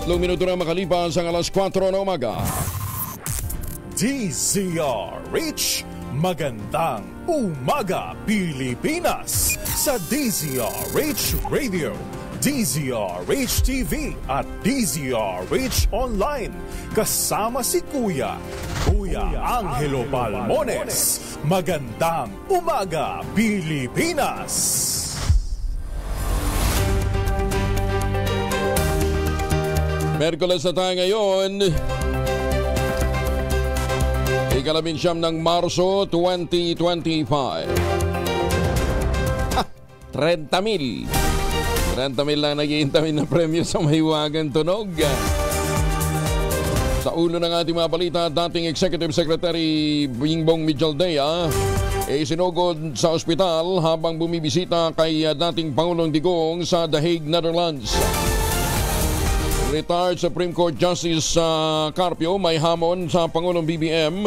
3 minuto na makalipas ang alas 4 na umaga. DZRH, magandang umaga Pilipinas! Sa DZRH Radio, DZRH TV at DZRH Online. Kasama si Kuya Angelo Palmones. Magandang umaga Pilipinas! Merkules na tayo ngayon. Ikalabinsyam ng Marso 2025. 30,000. 30,000 lang nag-iintawin na premyo sa Mahiwagang Tunog. Sa ulo ng ating mga balita, dating Executive Secretary Bingbong Mijaldea sinugod sa ospital habang bumibisita kay dating Pangulong Digong sa The Hague, Netherlands. Retired Supreme Court Justice Carpio may hamon sa Pangulong BBM.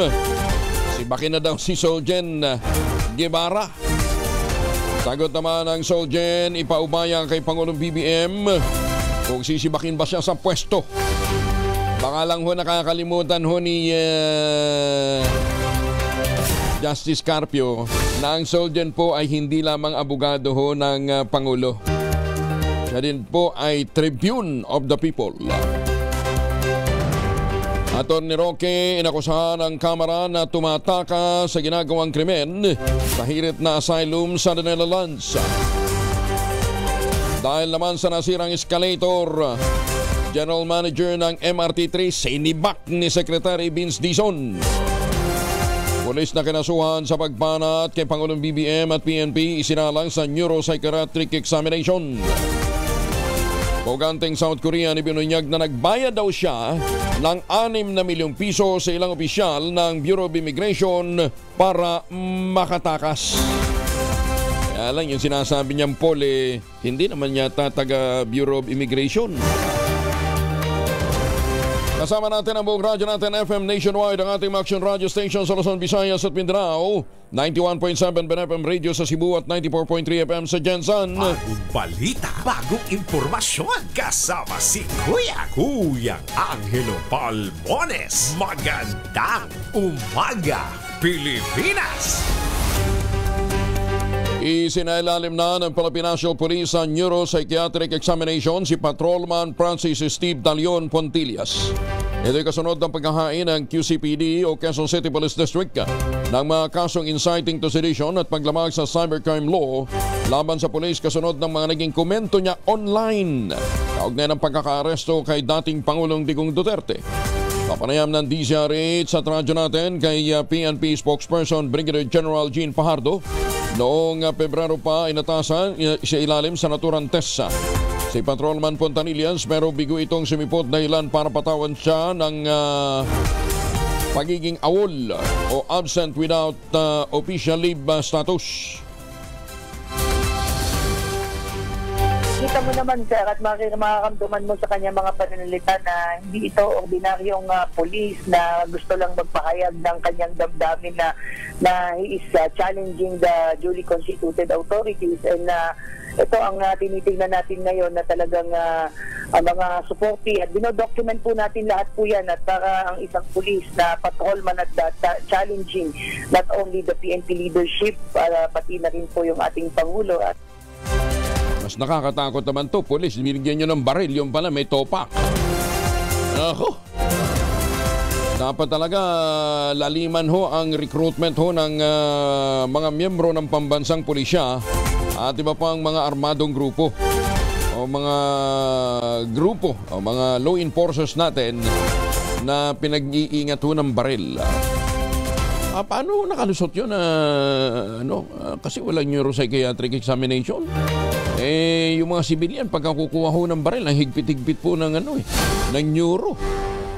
Sibakin na daw si Solgen Guevara. Sagot naman ng Solgen, ipaubaya kay Pangulong BBM kung sisibakin ba siya sa pwesto. Baka lang ho nakakalimutan ho ni Justice Carpio na ang Solgen po ay hindi lamang abogado ho ng Pangulo. Siya din po ay Tribune of the People. Attorney Roque, inakusahan ng Kamara na tumataka sa ginagawang krimen sa hirit na asylum sa Netherlands. Dahil naman sa nasirang escalator, General Manager ng MRT3 sinibak ni Secretary Vince Dizon. Pulis na kinasuhan sa pagbanat kay Pangulong BBM at PNP isinalang sa neuropsychiatric examination. Boganteng South Korea ni binunyag na nagbayad daw siya ng 6 na milyong piso sa ilang opisyal ng Bureau of Immigration para makatakas. Kaya lang yung sinasabi niyang Paul hindi naman yata taga Bureau of Immigration. Kasama natin ang buong radyo natin FM nationwide, ang ating action radio station sa Luzon, Visayas at Mindanao. 91.7 BNFM Radio sa Cebu at 94.3 FM sa Jensan. Bagong balita, bagong impormasyon. Kasama si Kuya Angelo Palmones. Magandang umaga Pilipinas! Isinailalim na ng Philippine National Police sa neuropsychiatric examination si Patrolman Francis Steve Dalion Pontillas. Ito'y kasunod ng paghahain ng QCPD o Quezon City Police District ng mga kasong inciting to sedition at paglamag sa cybercrime law laban sa pulis kasunod ng mga naging komento niya online kaugnay ng pagkakaaresto kay dating Pangulong Digong Duterte. Papanayam ng DZRH sa radyo natin kay PNP spokesperson Brigadier General Jean Fajardo. Noong Pebrero pa inatasan siya ilalim sa naturang test si Patrolman Pontanillas pero bigo itong sumipot dahilan para patawan siya ng pagiging awol o absent without official leave status. Kita mo naman, sir, at makakamduman mo sa kanya mga pananalita na hindi ito ordinaryong pulis na gusto lang magpahayag ng kanyang damdamin na he is challenging the duly constituted authorities, and ito ang tinitingnan natin ngayon na talagang ang mga supporti at binodocument po natin lahat po yan at para ang isang pulis na patrolman at challenging not only the PNP leadership, pati na rin po yung ating Pangulo. At mas nakakatakot naman to, pulis. Binigyan nyo ng baril, yung pala may topak. Ako. Dapat talaga laliman ho ang recruitment ho ng mga miyembro ng pambansang pulisya at iba pang mga armadong grupo o mga grupo o mga law enforcers natin na pinag-iingat ho ng baril. Paano nakalusot yun? Kasi walang neuropsychiatric examination. Yung mga civilian, pagka kukuha ho ng baril, ang higpit-higpit po ng ng neuro.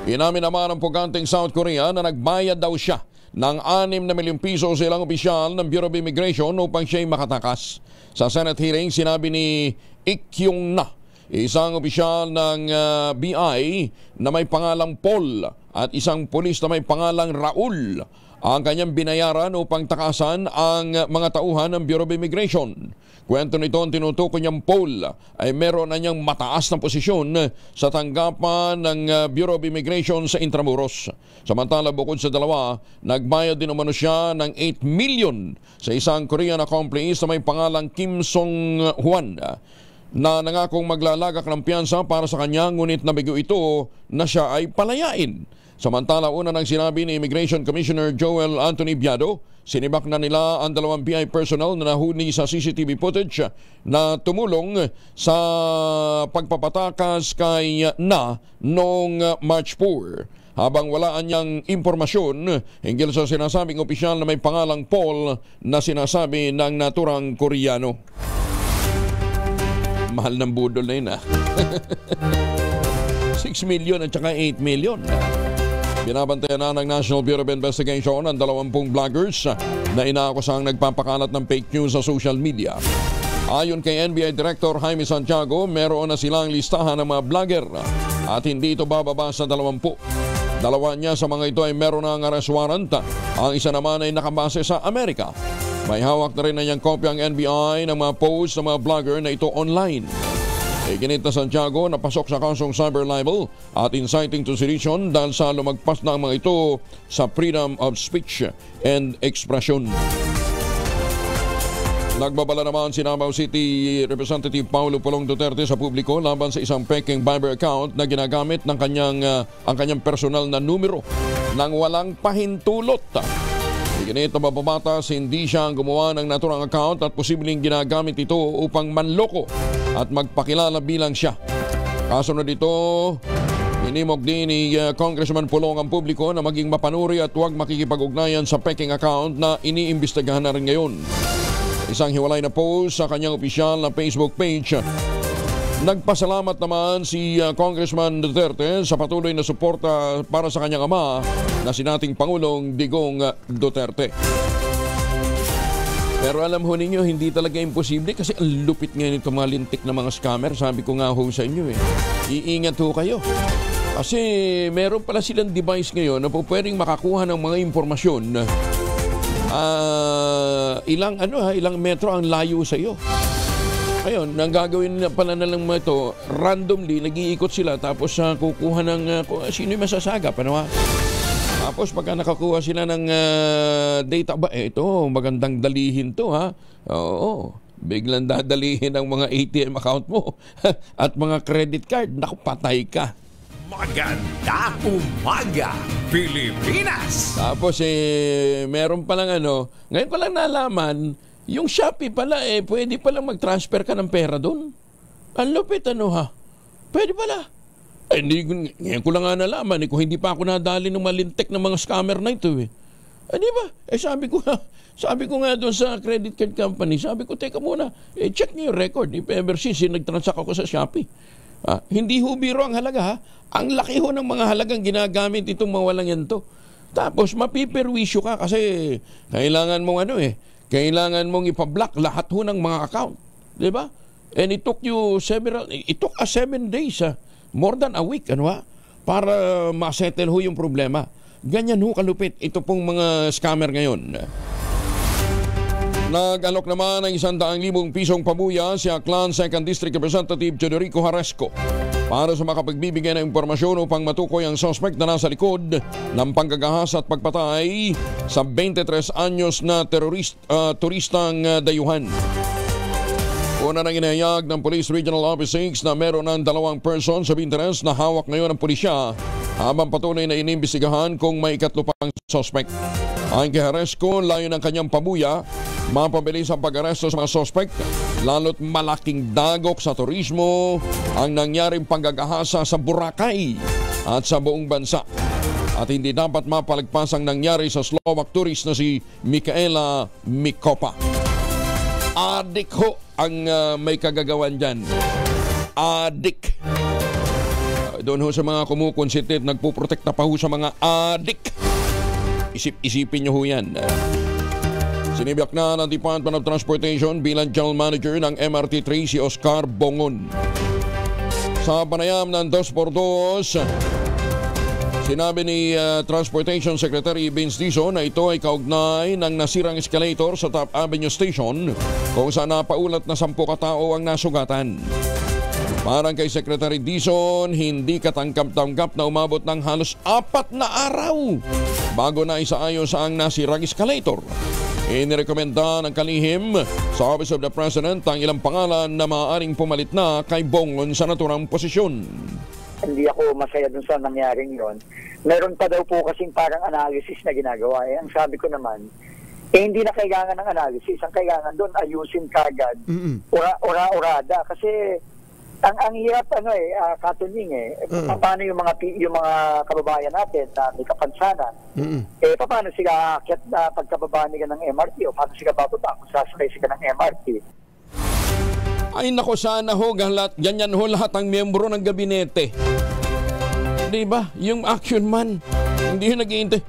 Inamin naman ng puganteng South Korea na nagbayad daw siya ng 6 na milyong piso sa ilang opisyal ng Bureau of Immigration upang siya'y makatakas. Sa Senate hearing, sinabi ni Ik Kyung Na, isang opisyal ng BI na may pangalang Paul at isang pulis na may pangalang Raul ang kanyang binayaran upang takasan ang mga tauhan ng Bureau of Immigration. Kwento nito, ang tinutukoy niyang Paul ay meron na niyang mataas na posisyon sa tanggapan ng Bureau of Immigration sa Intramuros. Samantala, bukod sa dalawa, nagbayad din umano siya ng 8 million sa isang Korean accomplice na may pangalang Kim Song Hwan na nangakong maglalagak ng piyansa para sa kanya, ngunit nabigo ito na siya ay palayain. Samantala, una nang sinabi ni Immigration Commissioner Joel Anthony Biado, sinibak na nila ang 2 PI personnel na nahuli sa CCTV footage na tumulong sa pagpapatakas kay Na noong March 4. Habang wala niyang impormasyon hinggil sa sinasabing opisyal na may pangalang Paul na sinasabi ng naturang Koreano. Mahal ng budol na yun 6 million at saka 8 million. Binabantayan na ng National Bureau of Investigation ang 20 vloggers na inaakusang nagpapakalat ng fake news sa social media. Ayon kay NBI Director Jaime Santiago, meron na silang listahan ng mga vlogger at hindi ito bababa sa 20. Dalawa niya sa mga ito ay meron ng arrest warrant. Ang isa naman ay nakabase sa Amerika. May hawak na rin na niyang kopya ang NBI ng mga posts ng mga vlogger na ito online. Iginit na Santiago na pasok sa kasong cyber libel at inciting to sedition dahil sa lumagpas na ang mga ito sa freedom of speech and expression. Nagbabala naman si Davao City Representative Paulo Pulong Duterte sa publiko laban sa isang peking Viber account na ginagamit ng ang kanyang personal na numero nang walang pahintulot. Iginit na mababatas, hindi siya ang gumawa ng naturang account at posibleng ginagamit ito upang manloko at magpakilala bilang siya. Kasunod dito, inimok din ni Congressman Pulong ang publiko na maging mapanuri at huwag makikipag-ugnayan sa peking account na iniimbestigahan na rin ngayon. Isang hiwalay na post sa kanyang opisyal na Facebook page. Nagpasalamat naman si Congressman Duterte sa patuloy na suporta para sa kanyang ama na si dating Pangulong Digong Duterte. Pero alam ho ninyo, hindi talaga imposible kasi ang lupit ngayon itong mga lintik na mga scammer. Sabi ko nga ho sa inyo iingat ho kayo. Kasi meron pala silang device ngayon na po pwedeng makakuha ng mga impormasyon ilang metro ang layo sa iyo. Ngayon, ang gagawin pala na lang mga ito, randomly, nag-iikot sila tapos kukuha ng sino yung masasagap. Tapos pagka nakakuha sila ng data, ito, magandang dalihin to ha. Oo, biglang dadalihin ang mga ATM account mo at mga credit card. Naku, patay ka. Magandang umaga, Pilipinas! Tapos meron palang ngayon ko lang nalaman, yung Shopee pala pwede palang mag-transfer ka ng pera doon. Ang lupit ha? Pwede pala. Ngayon ko lang nga nalaman kung hindi pa ako nadali ng malintek ng mga scammer na ito Di ba? Sabi ko nga doon sa credit card company, sabi ko, teka muna, check niyo yung record. If ever since nag-transact ako sa Shopee. Hindi ho biro ang halaga ha. Ang laki ho ng mga halagang ginagamit itong mga walang yan to. Tapos mapiperwisyo ka kasi kailangan mong kailangan mong ipablock lahat ho ng mga account. Di ba? And it took us 7 days more than a week para ma-settle ho yung problema. Ganyan ho kalupit ito pong mga scammer ngayon. Nag-alok naman ng 100,000 pisong pabuya si Aklan 2nd District Representative Teodorico Haresco para sa makapagbibigay ng impormasyon upang matukoy ang suspect na nasa likod ng panggagahas at pagpatay sa 23 anyos na turistang dayuhan. Una nang inahayag ng Police Regional Office 6 na meron ng 2 persons of interest na hawak ngayon ng pulisya habang patuloy na inimbestigahan kung may ikatlo pang suspect. Ang kay Haresco, layo ng kanyang pabuya, mapabilis ang pag-aresto sa mga suspect, lalo't malaking dagok sa turismo ang nangyaring panggagahasa sa Boracay at sa buong bansa. At hindi dapat mapalagpas ang nangyari sa Slovak tourist na si Micaela Mikopa. Adik ho ang may kagagawan dyan. Adik. Doon ho sa mga kumukonsitit, nagpuprotekta pa ho sa mga adik. Isipin nyo ho yan. Sinibyak na ng Department of Transportation bilang General Manager ng MRT3 si Oscar Bongon. Sa panayam ng 2x2 Sinabi ni Transportation Secretary Vince Dizon na ito ay kaugnay ng nasirang escalator sa Top Avenue Station kung saan napaulat na 10 katao ang nasugatan. Parang kay Secretary Dizon, hindi katangkap-tangkap na umabot ng halos 4 na araw bago na isaayos ang nasirang escalator. Inirekomenda ng kalihim sa Office of the President ang ilang pangalan na maaaring pumalit na kay Bongon sa naturang posisyon. Hindi ako masaya dun sa nangyaring yon. Meron pa daw po kasing parang analysis na ginagawa. Ang sabi ko naman, hindi na kailangan ng analysis. Ang kailangan doon, ayusin kagad. Ora-orada. Kasi ang hirap katuning paano yung mga kababayan natin na may kapansanan. Paano sila aakyat na pagkababa nila ng MRT o paano sila bababa kung sasakay sila ng MRT? Ay nako, sana ho, ganyan ho lahat ang miyembro ng gabinete. Di ba? Yung action man, hindi yung nag-iintay.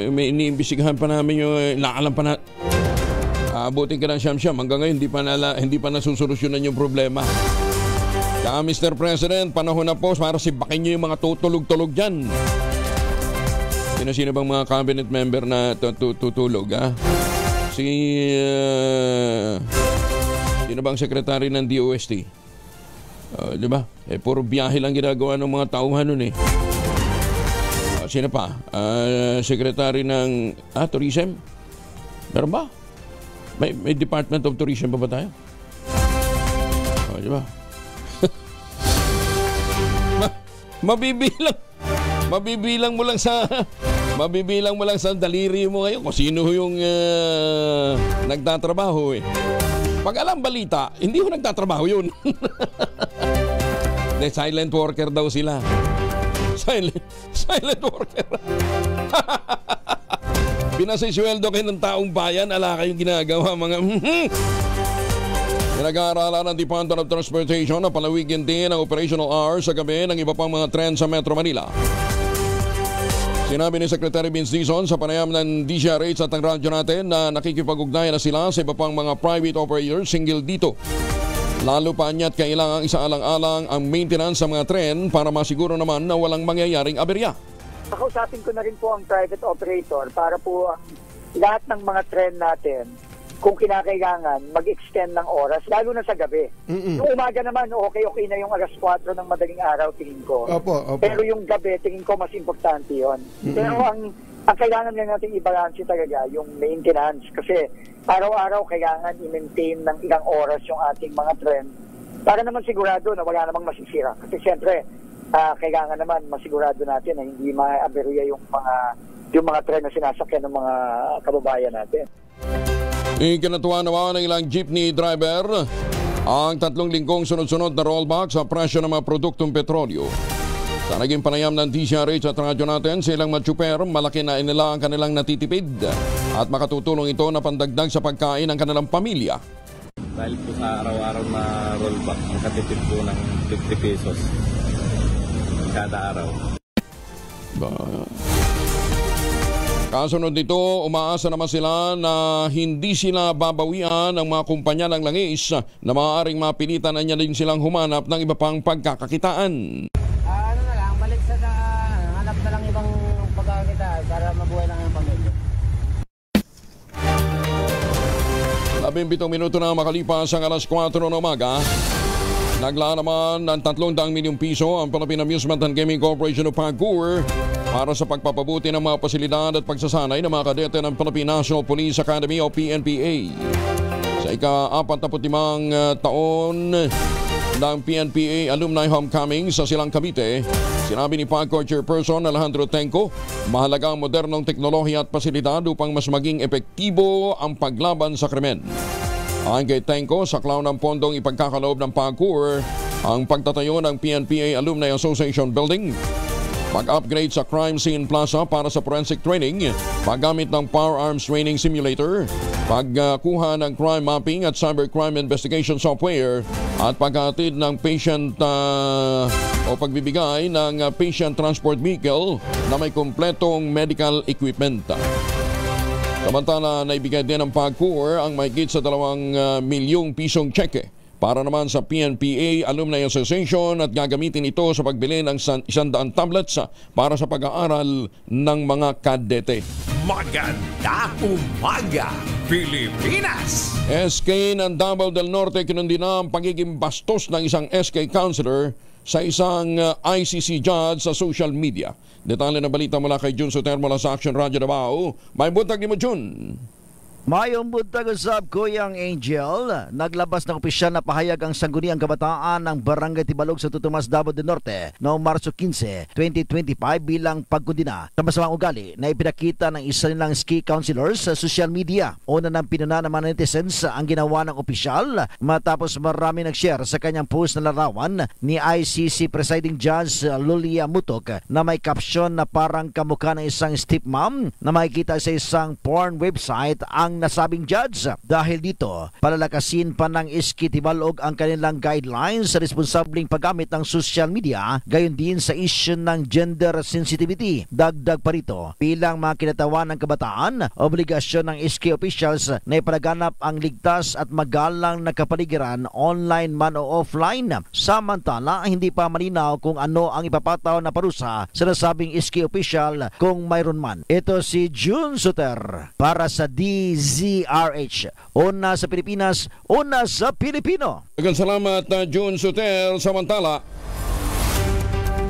May iniimbisigahan pa namin yung naalam pa na. Abutin ka ng siyam-siyam. Hanggang ngayon, hindi pa nasusolusyonan yung problema. Kaya Mr. President, panahon na po para sibakin nyo yung mga tutulog-tulog dyan. Sino bang mga cabinet member na tutulog, ha? Sino bang sekretary ng DOST? Di ba? Puro biyahe lang ginagawa ng mga tauhan nun eh. Sino pa? Sekretary ng Tourism? Meron ba? May Department of Tourism pa ba tayo? Di ba? Mabibilang mo lang sa daliri mo ngayon kung sino yung nagtatrabaho eh. Pag alam balita, hindi ko nagtatrabaho yun. Silent worker daw sila. Silent worker. Pinasisweldo kayo ng taong bayan, ala kayong ginagawa mga... Pinag-aaralan ng Department of Transportation na palawigin din ang operational hours sa gabi ng iba pang mga tren sa Metro Manila. Sinabi ni Secretary Vince Dizon sa panayam ng DZRH at ang radyo natin na nakikipag-ugnayan na sila sa iba pang mga private operators single dito. Lalo pa niya't kailangang isaalang-alang ang maintenance sa mga tren para masiguro naman na walang mangyayaring aberya. Nakausapin ko na rin po ang private operator para po lahat ng mga tren natin, kung kinakailangan, mag-extend ng oras, lalo na sa gabi. Yung umaga naman, okay na yung alas 4 ng madaling araw, tingin ko. Opo. Pero yung gabi, tingin ko mas importante yon. Pero ang kailangan lang natin i-balance talaga, yung maintenance. Kasi araw-araw kailangan i-maintain ng ilang oras yung ating mga tren para naman sigurado na wala namang masisira. Kasi siyempre, kailangan naman masigurado natin na hindi ma-aberya yung mga tren na sinasakyan ng mga kababayan natin. Ikinatuwa naman ng ilang jeepney driver ang 3 linggong sunod-sunod na rollback sa presyo ng mga produktong petrolyo. Sa naging panayam ng DZRH at radyo natin, silang matsuper, malaki na nila ang kanilang natitipid at makatutulong ito na pandagdag sa pagkain ng kanilang pamilya. Dahil po sa araw-araw na rollback, ang katipid po ng 50 pesos kada araw. Kasunod nito, umaasa naman sila na hindi sila babawian ng mga kumpanya ng langis na maaaring mapilitan na niya din silang humanap ng iba pang pagkakakitaan. Balik sa hanap na lang ibang pagkakakitaan para mabuhay lang ang pamilya. 17 minuto na makalipas ang alas 4 ng umaga. Naglaan naman ng 300 milyong piso ang Philippine Amusement and Gaming Corporation of PAGCOR para sa pagpapabuti ng mga pasilidad at pagsasanay ng mga kadete ng Philippine National Police Academy o PNPA. Sa ika-45 taon ng PNPA Alumni Homecoming sa Silang Cavite, sinabi ni PAGCOR Chairperson Alejandro Tenco, mahalaga ang modernong teknolohiya at pasilidad upang mas maging epektibo ang paglaban sa krimen. Ayon kay Tenco, saklaw ng pondong ipagkakaloob ng PAGCOR ang pagtatayo ng PNPA Alumni Association Building, pag-upgrade sa Crime Scene Plaza para sa forensic training, paggamit ng Firearms Training Simulator, pagkuha ng crime mapping at cybercrime investigation software, at paghatid ng patient o pagbibigay ng patient transport vehicle na may kumpletong medical equipment. Samantala, naibigay din ng PAGCOR ang mahigit sa 2 milyong pisong cheque para naman sa PNPA Alumni Association at gagamitin ito sa pagbili ng 100 tablets para sa pag-aaral ng mga kadete. Maganda umaga, Pilipinas! SK ng Davao del Norte kinundi na ang pagiging bastos ng isang SK counselor sa isang ICC judge sa social media. Detalye ng balita mula kay Jun Soter mula sa Action Radio Davao. May buntag ni mo, Jun. Mayong buntag usab Kuyang Angel, naglabas ng opisyal na pahayag ang Sangguniang Kabataan ng Barangay Tibalog sa Tutumas, Davao del Norte noong Marso 15, 2025 bilang pagkundina sa masamang ugali na ipinakita ng isa nilang ski counselors sa social media. Una ng pinuna ng mga netizens ang ginawa ng opisyal matapos marami nag-share sa kanyang post na larawan ni ICC Presiding Judge Lulia Mutok na may caption na parang kamukha ng isang stepmom na makikita sa isang porn website ang nasabing judge. Dahil dito, palalakasin pa ng SK Tibalog ang kanilang guidelines sa responsabling paggamit ng social media, gayon din sa issue ng gender sensitivity. Dagdag pa rito, bilang mga kinatawan ng kabataan, obligasyon ng SK officials na ipalaganap ang ligtas at magalang na kapaligiran online man o offline. Samantala, hindi pa malinaw kung ano ang ipapataw na parusa sa nasabing SK official kung mayroon man. Ito si Jun Soter para sa DZRH. Una sa Pilipinas, una sa Pilipino. Daghang salamat na Jun Soter. Samantala,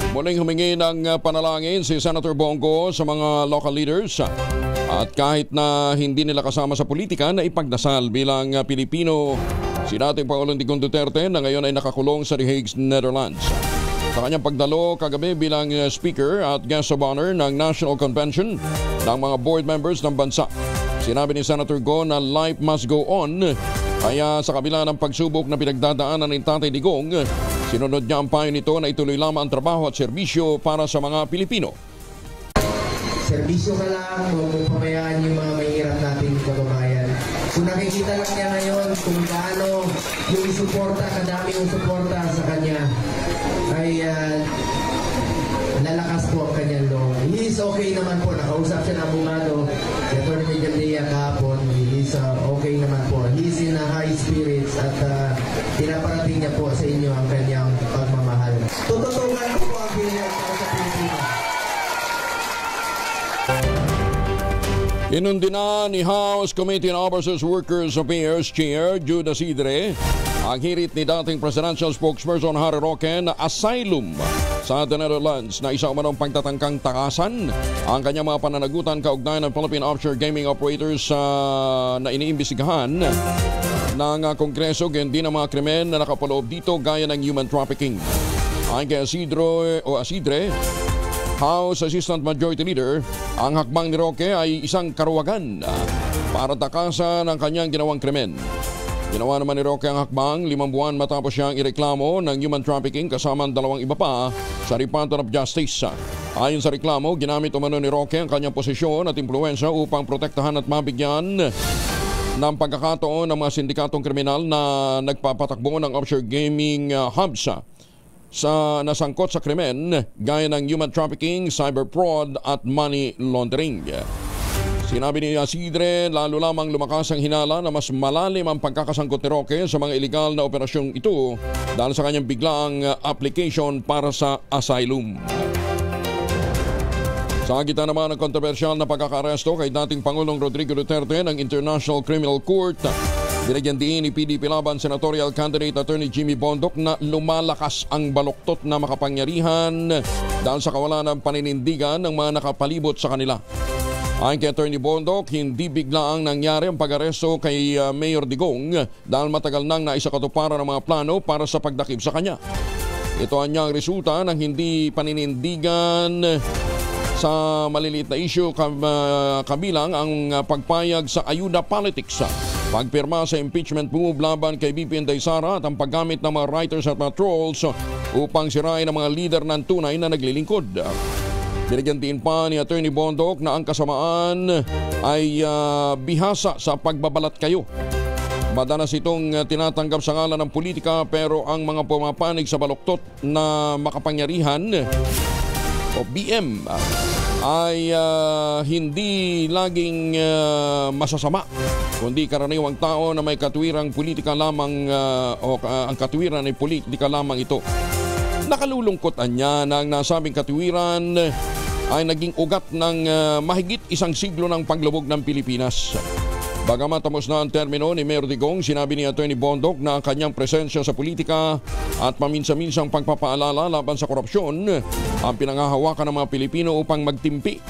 muling humingi ng panalangin si Senator Bongo sa mga local leaders at kahit na hindi nila kasama sa politika na ipagdasal bilang Pilipino si dating Pangulong Digong Duterte na ngayon ay nakakulong sa The Hague, Netherlands. Sa kanyang pagdalo kagabi bilang speaker at guest of honor ng National Convention ng mga board members ng bansa. Sinabi ni Senator Go na life must go on, kaya sa kabila ng pagsubok na pinagdadaanan ng Tatay Digong, sinunod niya ang payo nito na ituloy lamang ang trabaho at serbisyo para sa mga Pilipino. Serbisyo ka lang, huwag mong pamayaan yung mga mahirap nating kababayan. Kung nakikita lang niya ngayon kung gaano yung suporta, kadami yung suporta sa kanya, ay lalakas po ang kanyang loob. He is okay naman po. Nakausap siya ng abogado. Attorney Miguel Lea kahapon. He is okay naman po. He is in high spirits at pinaparating niya po sa inyo ang kanyang pagmamahal. Tututungan ko po ang bilang para sa Pilipinas. Inundina ni House Committee on Overseas Workers Affairs Chair Jude Asidre ang hirit ni dating presidential spokesperson Harry Roque na asylum sa The Netherlands na isa umanong pagtatangkang takasan ang kanyang mga pananagutan kaugnay ng Philippine Offshore Gaming Operators na iniimbestigahan ng Kongreso gayon din ang mga krimen na nakapaloob dito gaya ng human trafficking. Ayon kay Asidre, House Assistant Majority Leader, ang hakbang ni Roque ay isang karuwagan para takasan ang kanyang ginawang krimen. Ginawa naman ni Roque ang hakbang 5 buwan matapos siyang ireklamo ng human trafficking kasama ang 2 iba pa sa Department of Justice. Ayon sa reklamo, ginamit umano ni Roque ang kanyang posisyon at impluwensya upang protektahan at mabigyan ng pagkakataon ng mga sindikatong kriminal na nagpapatakbo ng offshore gaming hubs sa nasangkot sa krimen gaya ng human trafficking, cyber fraud at money laundering. Sinabi ni Asidre, lalo lamang lumakas ang hinala na mas malalim ang pagkakasangkot ni Roque sa mga iligal na operasyong ito dahil sa kanyang biglaang application para sa asylum. Sa gitna naman ng kontrobersyal na pagkakaresto kay dating Pangulong Rodrigo Duterte ng International Criminal Court, binigyan din ni PDP Laban Senatorial Candidate Attorney Jimmy Bondoc na lumalakas ang baluktot na makapangyarihan dahil sa kawalan ng paninindigan ng mga nakapalibot sa kanila. Ayon kay Attorney Bondoc, hindi biglaang nangyari ang pag-aresto kay Mayor Digong dahil matagal nang naisakatuparan ng mga plano para sa pagdakip sa kanya. Ito ang niyang resulta ng hindi paninindigan sa maliliit na issue kabilang ang pagpayag sa ayuda politics, pagpirma sa impeachment move laban kay BP Inday Sara at ang paggamit ng mga writers at mga trolls upang sirain ang mga leader ng tunay na naglilingkod. Binigyan din pa ni Attorney Bondoc na ang kasamaan ay bihasa sa pagbabalat kayo. Madalas itong tinatanggap sa ngalan ng politika pero ang mga pumapanig sa baluktot na makapangyarihan o BM ay hindi laging masasama, kundi karaniwang tao na may katuwirang politika lamang ang katuwiran ay politika lamang ito. Nakalulungkot niya na ang nasabing katuwiran ay naging ugat ng mahigit isang siglo ng paglubog ng Pilipinas. Bagamat tapos na ang termino ni Mayor Digong, sinabi ni Atty. Bondoc na ang kanyang presensya sa politika at paminsan-minsang pagpapaalala laban sa korupsyon ang pinangahawakan ng mga Pilipino upang magtimpi,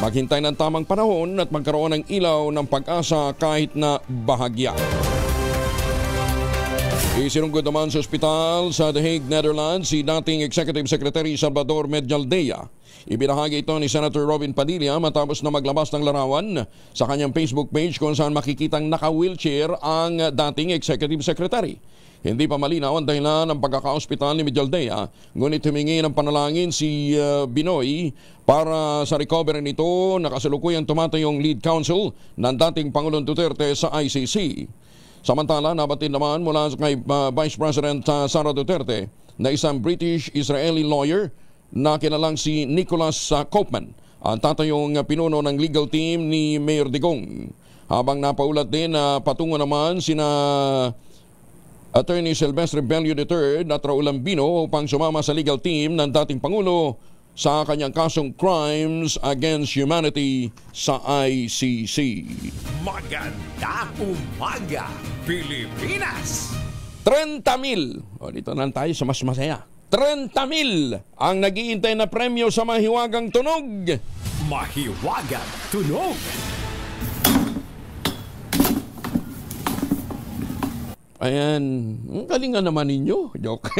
maghintay ng tamang panahon at magkaroon ng ilaw ng pag-asa kahit na bahagya. Isinunggod naman sa ospital sa The Hague, Netherlands si dating Executive Secretary Salvador Medialdea. Ibinahagi ito ni Senator Robin Padilla matapos na maglabas ng larawan sa kanyang Facebook page kung saan makikitang naka-wheelchair ang dating Executive Secretary. Hindi pa malinaw ang dahilan ng pagkaka-ospital ni Medialdea, ngunit humingi ng panalangin si Binoy para sa recovery nito na kasalukuyang tumatayong lead counsel ng dating Pangulong Duterte sa ICC. Samantala, nabatid naman mula kay Vice President Sara Duterte na isang British-Israeli lawyer na kilalang si Nicholas Kaufman ang tatayong pinuno ng legal team ni Mayor Digong. Habang napaulat din na patungo naman sina Attorney Silvestre Bello III at Raul Ambino upang sumama sa legal team ng dating Pangulo sa kanyang kasong Crimes Against Humanity sa ICC. Magandang umaga, Pilipinas! 30,000. O, dito na tayo sa mas masaya. 30,000 ang nag-iintay na premyo sa Mahiwagang Tunog. Mahiwagang Tunog! Ayan, galingan naman ninyo. Joke.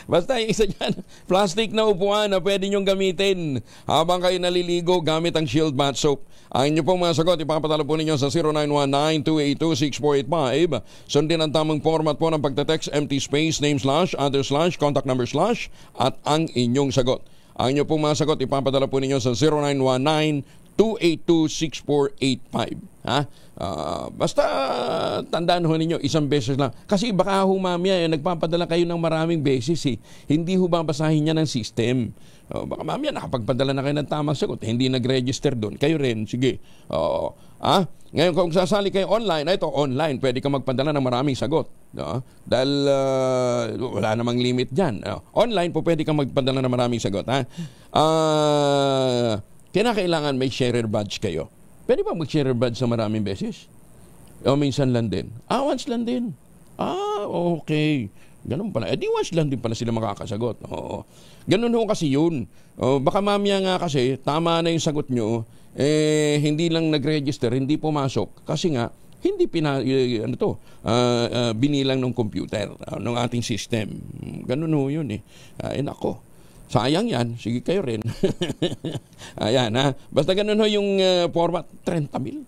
Basta yung isa dyan, plastic na upuan na pwede nyong gamitin habang kayo naliligo gamit ang Shield Bath Soap. Ang inyo pong mga sagot, ipapatalo po ninyo sa 0919-282-6485. Sundin ang tamang format po ng pagte-text, empty space, name slash, other slash, contact number slash, at ang inyong sagot. Ang inyo pong mga sagot, ipapatalo po ninyo sa 0919-282-6485. Basta tandaan ho ninyo, isang beses lang. Kasi baka ho mamaya nagpapadala kayo ng maraming beses hindi ho babasahin niya ng system. Baka mamaya nakapagpadala na kayo ng tamang sagot, hindi nag-register doon. Kayo rin, sige. Ngayon kung sasali kayo online, ito online, pwede ka magpadala ng maraming sagot. Dahil wala namang limit dyan. Online po pwede ka magpadala ng maraming sagot. Kinakailangan may sharer badge kayo. Pwede ba mag-share badge sa maraming beses? O minsan lang din? Once lang din. Okay. Ganun pala. Di once lang din pala sila makakasagot. Oo. Ganun ho kasi yun. Baka mamaya nga kasi, tama na yung sagot nyo, hindi lang nag-register, hindi pumasok. Kasi nga, hindi binilang ng computer, ng ating system. Ganun ho yun nako. Sayang yan. Sige kayo rin. Ayan Basta ganun ho yung format. 30,000.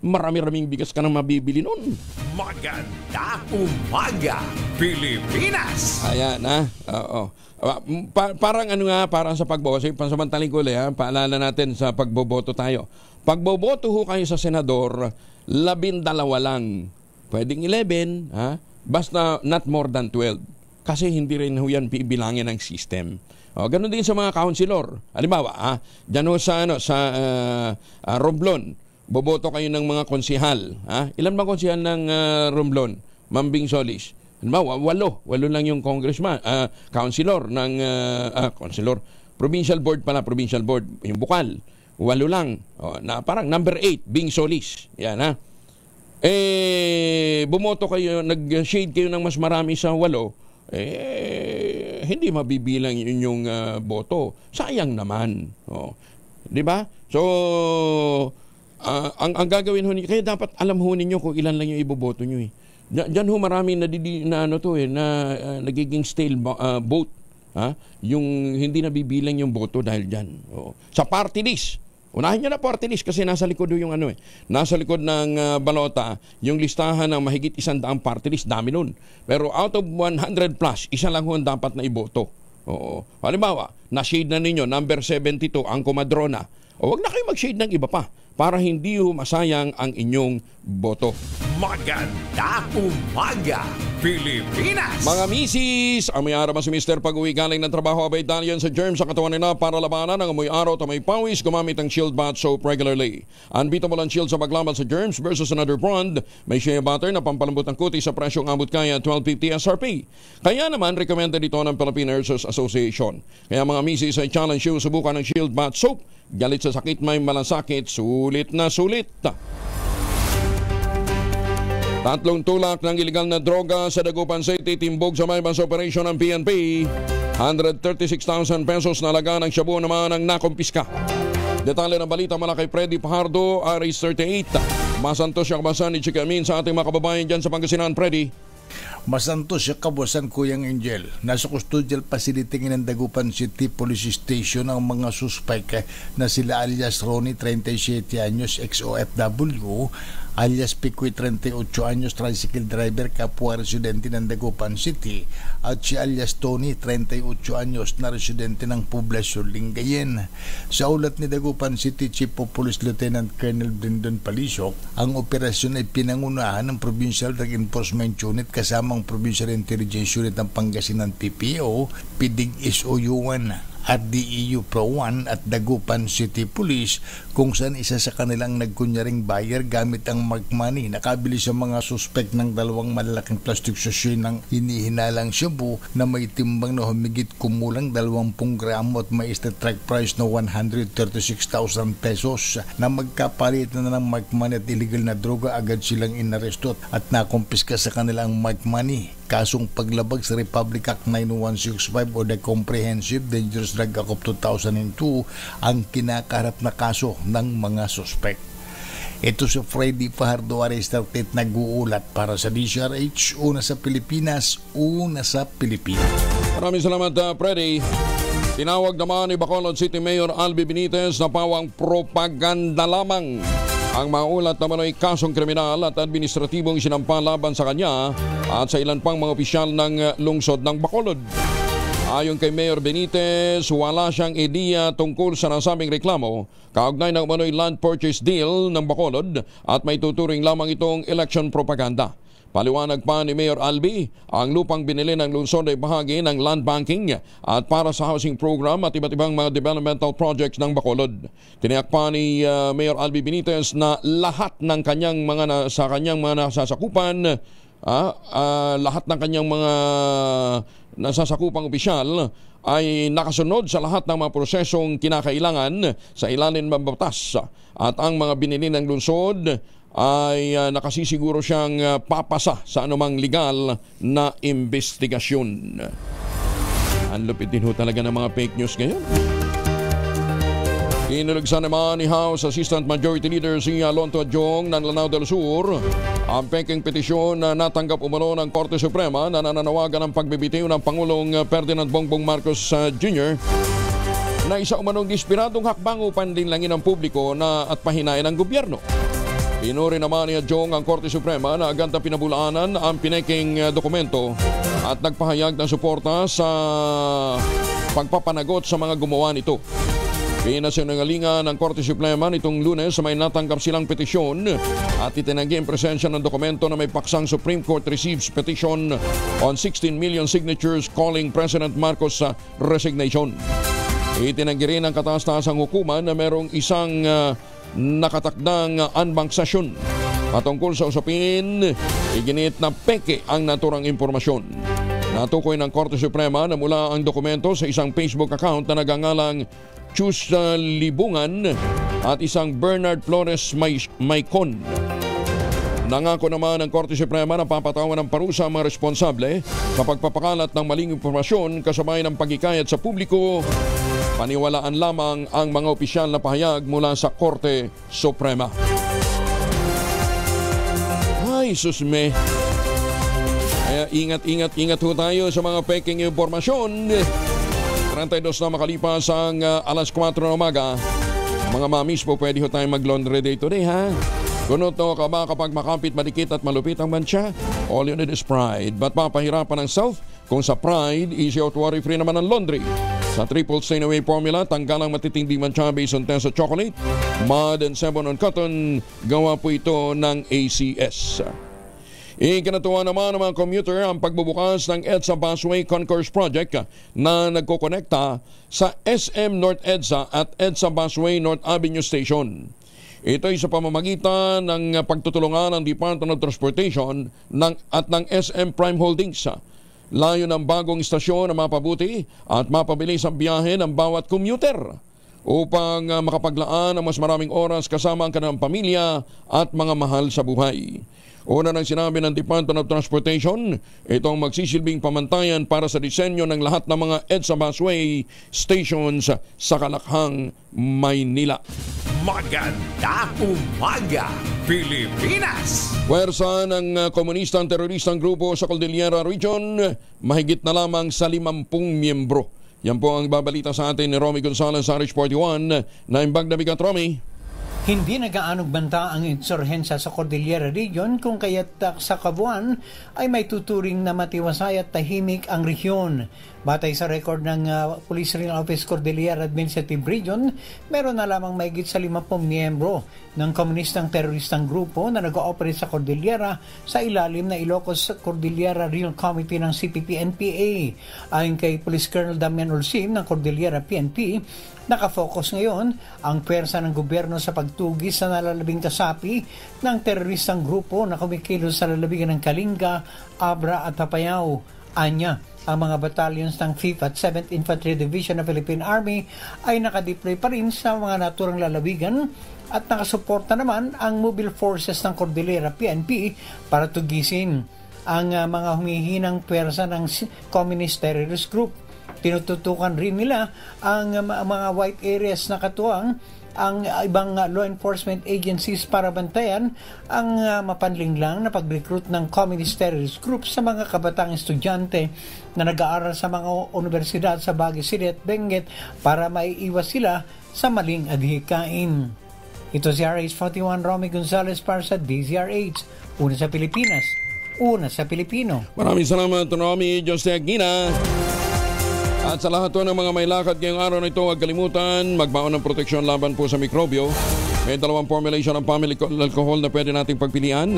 Marami-raming bigas ka nang mabibili nun. Magandang umaga, Pilipinas! Ayan parang parang sa pagboto. Pansamantaling ko paalala natin sa pagboboto tayo. Pagboboto ho kayo sa senador, 12 lang. Pwedeng 11, basta not more than 12. Kasi hindi rin ho yan bibilangin ng system. Ganun din sa mga councilor. Halimbawa, dyan ho sa Romblon, boboto kayo ng mga konsihal. Ilan ba konsihal ng Romblon? Mambing Solis. Halimbawa, 8 lang yung congressman, councilor ng councilor. Provincial board, yung Bukal. 8 lang. Parang number 8, Bing Solis. Yan bumoto kayo, nag-shade kayo ng mas marami sa 8, hindi mabibilang yung boto. Sayang naman. Di ba? So, ang gagawin ho ninyo, kaya dapat alam ho ninyo kung ilan lang yung iboboto nyo Diyan ho marami nagiging stale vote. Yung hindi nabibilang yung boto dahil dyan. Sa party list. Unahin nyo na party list kasi nasa likod yung nasa likod ng balota, yung listahan ng mahigit 100 party list, dami nun. Pero out of 100 plus, isa lang ho ang dapat na iboto. Halimbawa, na-shade na ninyo, number 72, ang Comadrona. Huwag na kayo mag-shade ng iba pa para hindi ho masayang ang inyong boto. Magandang umaga, Pilipinas. Mga misis, amoy araw si Mr. pag-uwi galing ng trabaho, abay dalian sa germs sa katawan nila para labanan ang amoy araw at amoy pawis, gumamit ang Shield Bath Soap regularly. Unbeatable ang Shield sa paglaban sa germs versus another brand. May shea butter na pampalambot ng kutis sa presyong abot kaya 12.50 SRP. Kaya naman, recommended ito ng Philippine Nurses Association. Kaya mga misis, ay challenge you, subukan ng Shield Bath Soap. Galit sa sakit, may malasakit, sulit na sulit. Tatlong tulak ng ilegal na droga sa Dagupan City, timbog sa bypass operation ng PNP. 136,000 pesos na laga ng shabu naman ang nakumpiska. Detalye ng balita mula kay Freddy Pajardo, RS38. Masantos siya kabasan ni Chika Amin sa ating mga kababayan dyan sa Pangasinan, Freddy. Masantos siya kabasan, Kuyang Angel. Nasa custodial facility ng Dagupan City Police Station ang mga suspect na sila alias Ronnie, 37 anyos, ex-OFW, alias Picoy, 38 anyos, tricycle driver, kapwa residente ng Dagupan City, at si alias Tony, 38 anyos, na residente ng Poblasyon Lingayen. Sa ulat ni Dagupan City Chief of Police Lieutenant Colonel Brindon Palisok, ang operasyon ay pinangunahan ng Provincial Drug Enforcement Unit kasama ang Provincial Intelligence Unit ng Pangasinan PPO, PDIG SOU-1, RDEU Pro 1 at Dagupan City Police, kung saan isa sa kanilang nagkunyaring buyer gamit ang marked money. Nakabili sa mga suspect ng dalawang malalaking plastic sachet ng hinihinalang shabu na may timbang na humigit kumulang 20 gramo at may strike price na 136,000 pesos. Na magkapalit na ng marked money at illegal na droga, agad silang inaresto at nakumpiska sa kanilang marked money. Kasong paglabag sa Republic Act 9165 o the Comprehensive Dangerous Drug Act of 2002 ang kinakaharap na kaso ng mga suspect. Ito si Freddy Pajardo, RS38, nag-uulat para sa DCRH, una sa Pilipinas, una sa Pilipinas. Maraming salamat, Freddy. Tinawag naman ni Bacolod City Mayor Albi Benitez na pawang propaganda lamang ang maulat naman ay kasong kriminal at administratibong sinampa laban sa kanya at sa ilan pang mga opisyal ng lungsod ng Bacolod. Ayon kay Mayor Benitez, wala siyang ideya tungkol sa nasabing reklamo kaugnay ng umano'y land purchase deal ng Bacolod at may tuturing lamang itong election propaganda. Paliwanag pa ni Mayor Albi, ang lupang binili ng lungsod ay bahagi ng land banking at para sa housing program at iba't ibang mga developmental projects ng Bacolod. Tiniyak pa ni Mayor Albi Benitez na lahat ng kanyang mga nasasakupan, lahat ng kanyang mga nasasakupang opisyal ay nakasunod sa lahat ng mga prosesong kinakailangan sa ilalim ng batas at ang mga binili ng lungsod ay nakasisiguro siyang papasa sa anumang legal na investigasyon. Ang lupit din ho talaga ng mga fake news ngayon. Inulugsan naman ni House Assistant Majority Leader si Alonto Adjong ng Lanao del Sur ang peking petisyon na natanggap umano ng Korte Suprema na nananawagan ng pagbibitiw ng Pangulong Ferdinand Bongbong Marcos Jr. na isa umanong dispiradong hakbang upang dinlangin ng publiko na at pahinayan ng gobyerno. Pinuri naman ni Adjong ang Korte Suprema na agad na pinabulaanan ang pineking dokumento at nagpahayag ng suporta sa pagpapanagot sa mga gumawa nito. Pinasinungalingan ng Korte Suprema nitong Lunes sa may natanggap silang petisyon at itinanggi ang presensya ng dokumento na may paksang Supreme Court receives petition on 16 million signatures calling President Marcos sa resignation. Itinanggi rin ang kataas-taasang hukuman na merong isang nakatakdang anbangsasyon patungkol sa usapin, iginit na peke ang naturang impormasyon. Natukoy ng Korte Suprema na mula ang dokumento sa isang Facebook account na nagangalang Chus Libungan at isang Bernard Flores Maicon. Nangako naman ng Korte Suprema na papatawan ng parusa ang mga responsable sa pagpapakalat ng maling impormasyon kasabay ng pagkikayat sa publiko. Paniwalaan lamang ang mga opisyal na pahayag mula sa Korte Suprema. Ay, susme. Kaya ingat ho tayo sa mga peking impormasyon. 32 na makalipas ang alas 4 ng umaga. Mga mamis po, pwede ho tayong mag-laundry day today, ha? Kunot o ka ba kapag makapit, madikit at malupit ang mancha? All you need is Pride. Ba't papahirapan ng self? Kung sa Pride, easy out worry-free naman ang laundry. Sa triple stain away formula, tanggal ang matitinding mancha based on test sa chocolate, mud and 7 on cotton. Gawa po ito ng ACS. Ikinatuwa naman ng mga commuter ang pagbubukas ng EDSA Busway Concourse Project na nagkokonekta sa SM North EDSA at EDSA Busway North Avenue Station. Ito ay sa pamamagitan ng pagtutulungan ng Department of Transportation at ng SM Prime Holdings. Layo ng bagong istasyon na mapabuti at mapabilis ang biyahe ng bawat commuter upang makapaglaan ng mas maraming oras kasama ang kanilang pamilya at mga mahal sa buhay. Una nang sinabi ng Department of Transportation, itong magsisilbing pamantayan para sa disenyo ng lahat ng mga EDSA busway stations sa Kalakhang, Maynila. Magandang umaga, Pilipinas! Puwersa ng komunistang teroristang grupo sa Cordillera Region, mahigit na lamang sa 50 miyembro. Yan po ang babalita sa atin ni Romy Gonzalez sa RH41 na imbag na bigat, Romy. Hindi nagaanong banta ang insurhensya sa Cordillera Region kung kaya't sa kabuuan ay may tuturing na matiwasay at tahimik ang rehiyon. Batay sa record ng Police Regional Office Cordillera Administrative Region, meron na lamang mahigit sa 50 miyembro ng komunistang teroristang grupo na nag-ooperate sa Cordillera sa ilalim na Ilocos Cordillera Regional Committee ng CPP-NPA. Ayon kay Police Colonel Damian Olsim ng Cordillera PNP, nakafocus ngayon ang pwersa ng gobyerno sa pagtugis sa nalalabing kasapi ng teroristang grupo na kumikilos sa lalawigan ng Kalinga, Abra at Apayao. Anya, ang mga battalions ng 5th at 7th Infantry Division ng Philippine Army ay nakadeploy pa rin sa mga naturang lalawigan at nakasuporta naman ang Mobile Forces ng Cordillera PNP para tugisin ang mga humihinang pwersa ng Communist Terrorist Group. Tinututukan rin nila ang mga white areas na katuwang ang ibang law enforcement agencies para bantayan ang mapanlinglang na pag-recruit ng communist terrorist groups sa mga kabataang estudyante na nag-aaral sa mga universidad sa Baguio City at Benguet para maiiwas sila sa maling adhikain. Ito si RH41 Romy Gonzalez para sa DZRH. Una sa Pilipinas, una sa Pilipino. Maraming salamat, Romy Jose Aguina. At sa lahat po ng mga may lakad ngayong araw na ito, huwag kalimutan magbaon ng proteksyon laban po sa mikrobyo. May dalawang formulation ng family alcohol na pwede nating pagpilian.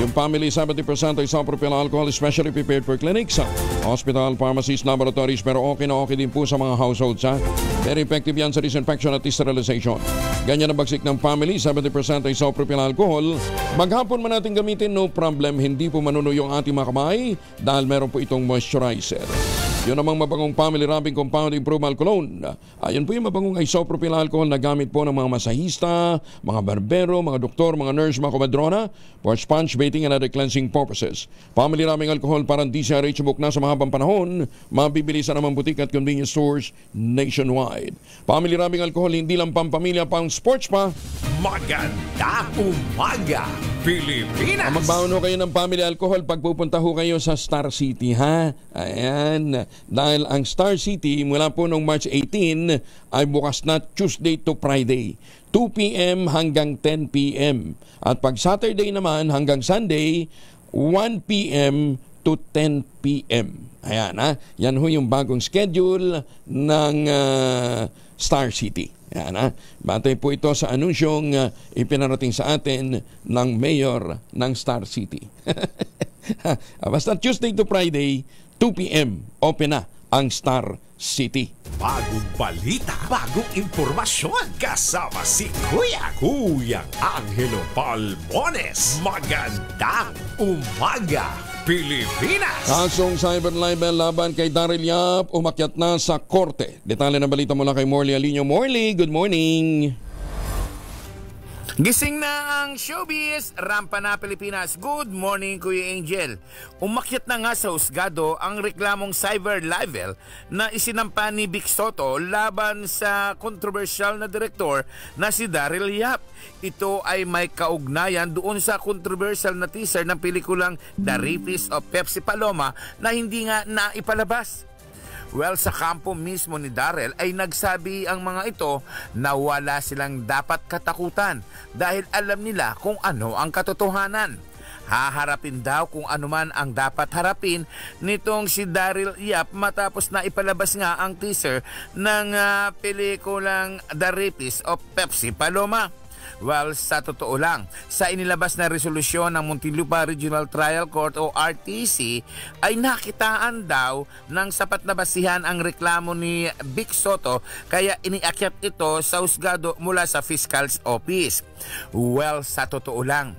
Yung family 70% isopropyl alcohol, especially prepared for clinics, hospital, pharmacies, laboratories, pero okay na okay din po sa mga households. Very effective yan sa disinfection at sterilization. Ganyan ang bagsik ng family, 70% isopropyl alcohol. Maghapon man natin gamitin, no problem. Hindi po manunuyo ang ating mga kamay dahil meron po itong moisturizer. Yun namang mabangong family wrapping compound improvement cologne. Ayan po yung mabangong isopropyl alcohol na gamit po ng mga masahista, mga barbero, mga doktor, mga nurse, mga komadrona for sponge bathing and other cleansing purposes. Family wrapping alcohol parang DZRH book na sa mahabang panahon, mabibili sa namang butik at convenience stores nationwide. Family wrapping alcohol hindi lang pampamilya, pang sports pa. Magandang umaga, Pilipinas! Magbaon ho kayo ng family alcohol pag pupunta ho kayo sa Star City, ha? Ayan. Dahil ang Star City mula po noong March 18 ay bukas na Tuesday to Friday, 2 p.m. hanggang 10 p.m. At pag Saturday naman hanggang Sunday, 1 p.m. to 10 p.m. Ayan, ha? Yan ho yung bagong schedule ng Star City. Yan, ha? Batay po ito sa anunsyong ipinarating sa atin ng mayor ng Star City. Basta Tuesday to Friday, 2 p.m. open na ang Star City. Bagong balita, bagong impormasyon. Kasama si Kuyang Angelo Palmones. Magandang umaga, Pilipinas! Kasong cyber libel laban kay Daryl Yap umakyat na sa korte. Detalye ng balita mula kay Morley Alinio. Morley, good morning! Gising na ang showbiz, rampa na Pilipinas. Good morning, Kuya Angel. Umakyat na nga sa husgado ang reklamong cyber libel na isinampa ni Vic Soto laban sa controversial na direktor na si Daryl Yap. Ito ay may kaugnayan doon sa controversial na teaser ng pelikulang The Rapist of Pepsi Paloma na hindi nga naipalabas. Well, sa kampo mismo ni Daryl ay nagsabi ang mga ito na wala silang dapat katakutan dahil alam nila kung ano ang katotohanan. Haharapin daw kung ano man ang dapat harapin nitong si Daryl Yap matapos na ipalabas nga ang teaser ng pelikulang The Rapist of Pepsi Paloma. Well, sa totoo lang, sa inilabas na resolusyon ng Muntinlupa Regional Trial Court o RTC ay nakitaan daw ng sapat na basihan ang reklamo ni Vic Soto kaya iniakyat ito sa husgado mula sa Fiscal's Office. Well, sa totoo lang,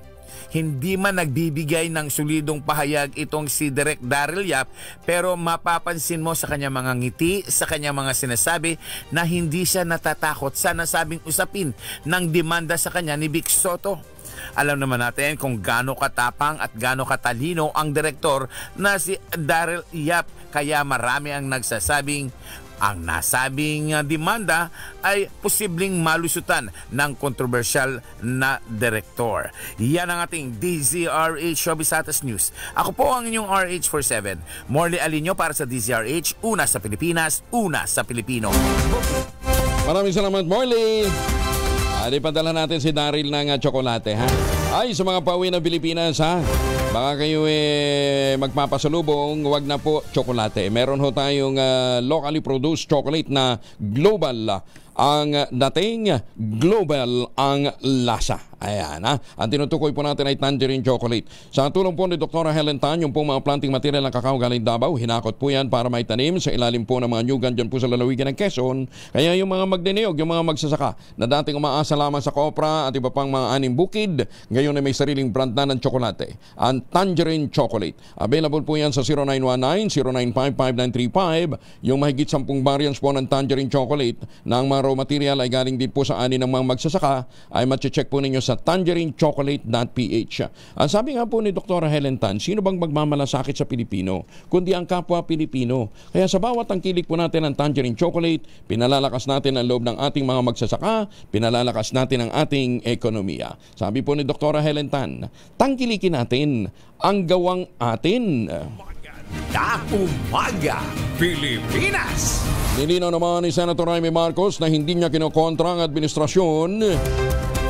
hindi man nagbibigay ng solidong pahayag itong si Direk Daryl Yap, pero mapapansin mo sa kanyang mga ngiti, sa kanyang mga sinasabi na hindi siya natatakot sa nasabing usapin ng demanda sa kanya ni Vic Soto. Alam naman natin kung gaano katapang at gaano katalino ang direktor na si Daryl Yap, kaya marami ang nagsasabing ang nasabing demanda ay posibleng malusutan ng kontrobersyal na direktor. Yan ang ating DZRH Showbiz News. Ako po ang inyong RH47. Morley Alinyo para sa DZRH, una sa Pilipinas, una sa Pilipino. Maraming salamat, Morley. Padala natin si Daryl ng tsokolate, ha? Ay, sa mga pauwi ng Pilipinas, ha? Baka kayo magpapasalubong, wag na po tsokolate. Meron ho tayong locally produced chocolate na global ang dating, global ang lasa. Ayan, ha? Ang tinutukoy po natin ay tangerine chocolate. Sa tulong po ni Dr. Helen Tan, yung po mga planting material ng kakao galing Davao, hinakot po yan para may tanim sa ilalim po ng mga nyugan dyan po sa lalawigan ng Quezon. Kaya yung mga magdiniyog, yung mga magsasaka na dating umaasa lamang sa kopra at iba pang mga aning bukid, ngayon ay may sariling brand na ng tsokolate. Ang tangerine chocolate. Available po yan sa 0919-0955-935. Yung mahigit 10 variants po ng tangerine chocolate na ang mga raw material ay galing din po sa ani ng mga magsasaka, ay matche-check po ninyo sa tangerinechocolate.ph. Ang sabi nga po ni Dr. Helen Tan, sino bang magmamalasakit sa Pilipino kundi ang kapwa Pilipino? Kaya sa bawat tangkilik po natin ng tangerine chocolate, pinalalakas natin ang loob ng ating mga magsasaka, pinalalakas natin ang ating ekonomiya. Sabi po ni Dr. Helen Tan, tangkilikin natin ang gawang atin. Umaga, Pilipinas! Nilinaw naman ni Senator Jaime Marcos na hindi niya kinokontra ang administrasyon.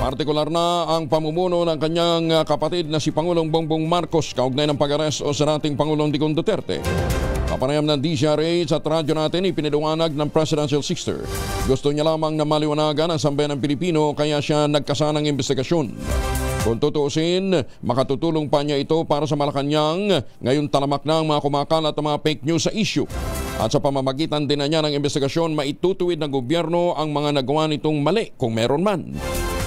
Partikular na ang pamumuno ng kanyang kapatid na si Pangulong Bongbong Marcos kaugnay ng pag-aresto sa dating Pangulong Digong Duterte. Kapanayam ng DZRH at radyo natin ipiniduwanag ng presidential sister. Gusto niya lamang na maliwanagan ang sambayan ng Pilipino kaya siya nagkasanang investigasyon. Kung tutuusin, makatutulong pa niya ito para sa Malacanang ngayon talamak na ang mga kumakalat at mga fake news sa issue. At sa pamamagitan din na niya ng investigasyon, maitutuwid ng gobyerno ang mga nagawa nitong mali kung meron man.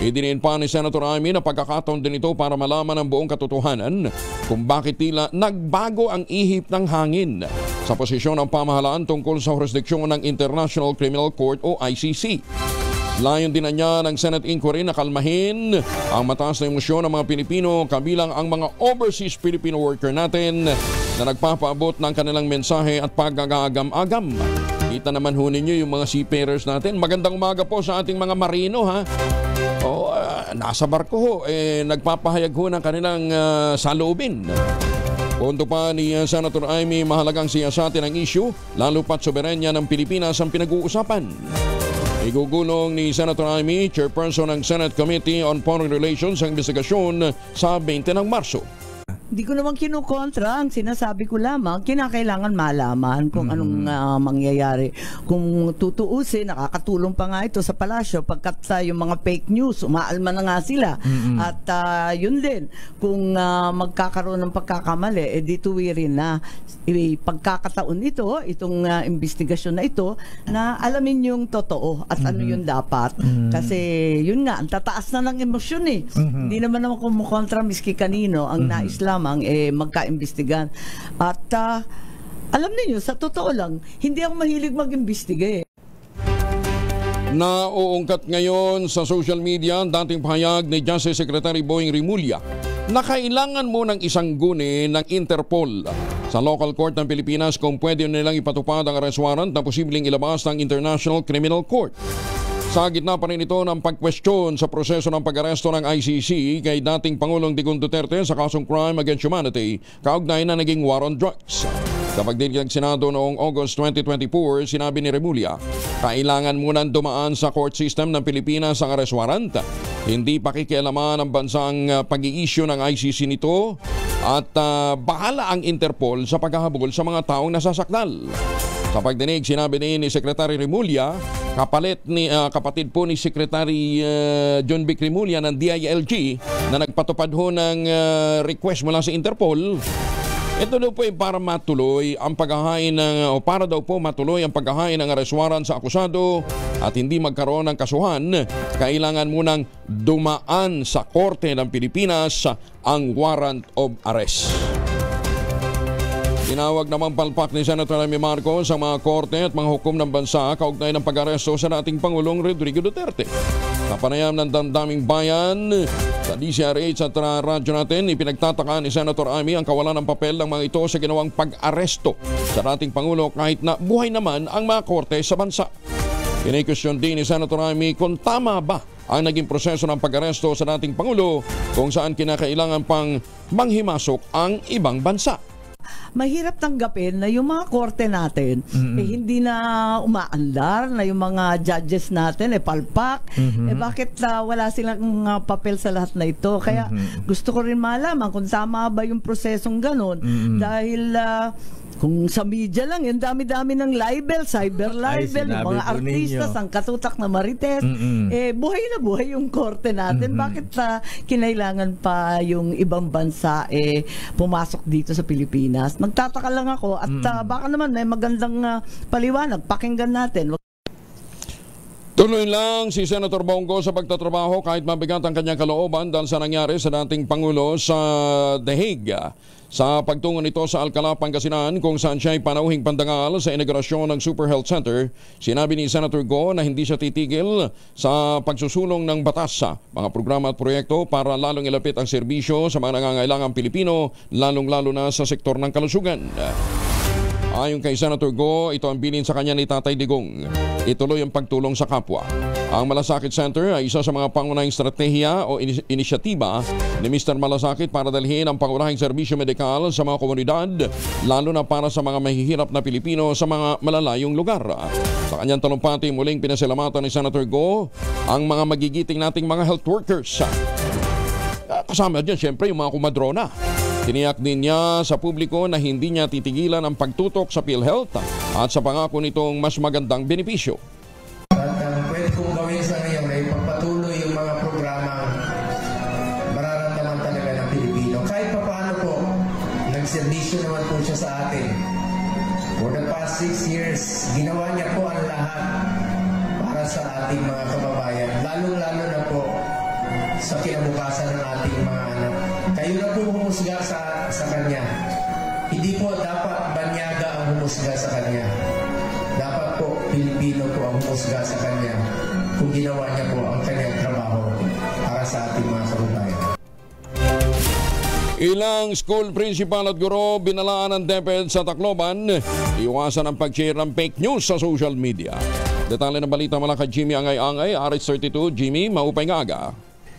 Idiniin pa ni Senator Jaime na pagkakataon din ito para malaman ang buong katotohanan kung bakit tila nagbago ang ihip ng hangin sa posisyon ng pamahalaan tungkol sa jurisdiksyon ng International Criminal Court o ICC. Layon din na niya ng Senate inquiry na kalmahin ang mataas na emosyon ng mga Pilipino kabilang ang mga overseas Filipino worker natin na nagpapaabot ng kanilang mensahe at pag-agam-agam. Kita naman ho ninyo yung mga seafarers natin. Magandang umaga po sa ating mga marino, ha? Nasa barko ho, nagpapahayag ho ng kanilang saloobin. Punto pa ni Senator Jaime, mahalagang siyasatin ang issue, lalo pat soberanya ng Pilipinas ang pinag-uusapan. Igugulong ni Senator Jaime, chairperson ng Senate Committee on Foreign Relations, ang investigasyon sa 20 ng Marso. Hindi ko naman kinukontra. Ang sinasabi ko lamang, kinakailangan malaman kung anong mangyayari. Kung tutuusin, nakakatulong pa nga ito sa palasyo pagkat yung mga fake news, umaalma na nga sila. At yun din, kung magkakaroon ng pagkakamali, di tuwirin na pagkakataon ito, itong investigasyon na ito, na alamin yung totoo at ano yung dapat. Kasi yun nga, ang tataas na ng emosyon eh. Hindi naman ako kumukontra miski kanino. Ang nais lamang magka-imbestigan. At alam niyo, sa totoo lang, hindi ako mahilig mag-imbestiga eh. Nauungkat ngayon sa social media ang dating pahayag ni Justice Secretary Boying Rimulya na kailangan mo ng isang guni ng Interpol sa local court ng Pilipinas kung pwede nilang ipatupad ang arrest warrant na posibleng ilabas ng International Criminal Court. Sa gitna pa rin ito ng pag-question sa proseso ng pag-aresto ng ICC kay dating Pangulong Digong Duterte sa kasong crime against humanity, kaugnay na naging war on drugs. Kapag dinig ng Senado noong August 2024, sinabi ni Remulla, kailangan munang dumaan sa court system ng Pilipinas ang arrest warrant. Hindi pakikialaman ang bansang pag-i-issue ng ICC nito at bahala ang Interpol sa paghahabol sa mga taong nasasakdal. Sa pagdinig, sinabi ni Secretary Remulla, kapatid po ni Secretary John B. Cremulya ng DILG na nagpatupad ho ng request mula sa Interpol. Ito daw po ay para matuloy ang paghahain para daw po matuloy ang paghahain ng arrest warrant sa akusado at hindi magkaroon ng kasuhan. Kailangan munang dumaan sa Korte ng Pilipinas ang warrant of arrest. Tinawag naman palpak ni Senator Amy Marcos ang mga korte at mga hukom ng bansa kaugnay ng pag-aresto sa dating Pangulong Rodrigo Duterte. Sa panayam ng Damdaming Bayan sa DCRH at radyo natin, ipinagtataka ni Senator Amy ang kawalan ng papel ng mga ito sa ginawang pag-aresto sa dating Pangulo kahit na buhay naman ang mga korte sa bansa. Kinikwestiyon din ni Senator Amy kung tama ba ang naging proseso ng pag-aresto sa dating Pangulo kung saan kinakailangan pang manghimasok ang ibang bansa. Mahirap tanggapin na yung mga korte natin hindi na umaandar, na yung mga judges natin palpak. Bakit wala silang papel sa lahat na ito? Kaya gusto ko rin malaman kung tama ba yung prosesong ganon. Dahil kung sa media lang, yung dami-dami ng libel, cyber libel, yung mga artista, ang katutak na marites, buhay na buhay yung korte natin. Bakit kinailangan pa yung ibang bansa pumasok dito sa Pilipinas? Magtataka lang ako at baka naman may magandang paliwanag. Pakinggan natin. Tuloy lang si Senator Bongo sa pagtatrabaho kahit mabigat ang kanyang kalooban dahil sa nangyari sa dating Pangulo sa The Hague. Sa pagtungo nito sa Alcalá, Pangasinan kung saan siya ay panauhing pandangal sa inaugurasyon ng Super Health Center, sinabi ni Senator Go na hindi siya titigil sa pagsusulong ng batas sa mga programa at proyekto para lalong ilapit ang serbisyo sa mga nangangailangang Pilipino, lalong-lalo na sa sektor ng kalusugan. Ayon kay Senator Go, ito ang bilin sa kanya ni Tatay Digong. Ituloy ang pagtulong sa kapwa. Ang Malasakit Center ay isa sa mga pangunahing estratehiya o inisyatiba ni Mr. Malasakit para dalhin ang pangunahing serbisyo medikal sa mga komunidad, lalo na para sa mga mahihirap na Pilipino sa mga malalayong lugar. Sa kanyang talumpati, muling pinasalamatan ni Senator Go ang mga magigiting nating mga health workers. Kasama dyan, siyempre, yung mga kumadrona. Tiniyak din niya sa publiko na hindi niya titigilan ang pagtutok sa PhilHealth at sa pangako nitong mas magandang benepisyo. At ang pwede kong gawin sa ngayon ay pagpatuloy yung mga programang mararamdaman talaga ng Pilipino. Kahit pa paano po, nagserbisyo naman po siya sa atin. For the past 6 years, ginawa niya po ang lahat para sa ating mga kababayan. Lalong-lalo na po sa kinabukasan ng ating mga anak. Kayo na po humusga sa kanya. Hindi po dapat banyaga ang humusga sa kanya. Dapat po Pilipino po ang humusga sa kanya kung ginawa niya po ang kanyang trabaho para sa ating mga kababayan. Ilang school principal at guro binalaan ng DepEd sa Tacloban, iwasan ang pag-share ng fake news sa social media. Detalye ng balita mula kay Jimmy Angay-Angay, RH32. Jimmy, maupay nga aga.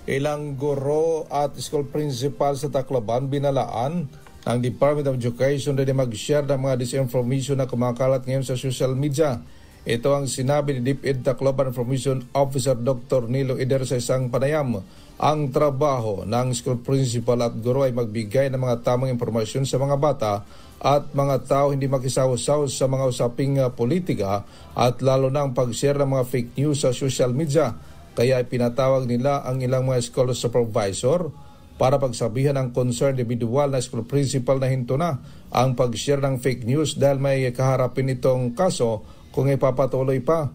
Ilang guro at school principal sa Tacloban binalaan ng Department of Education na mag-share ng mga disinformation na kumakalat ngayon sa social media. Ito ang sinabi ni DepEd Tacloban Information Officer Dr. Nilo Eder sa isang panayam. Ang trabaho ng school principal at guro ay magbigay ng mga tamang impormasyon sa mga bata at mga tao hindi makisaw-saw sa mga usaping politika at lalo na ang pag-share ng mga fake news sa social media. Kaya pinatawag nila ang ilang mga school supervisor para pagsabihan ng concerned individual na school principal na hinto na ang pag-share ng fake news dahil may kaharapin itong kaso kung ipapatuloy pa.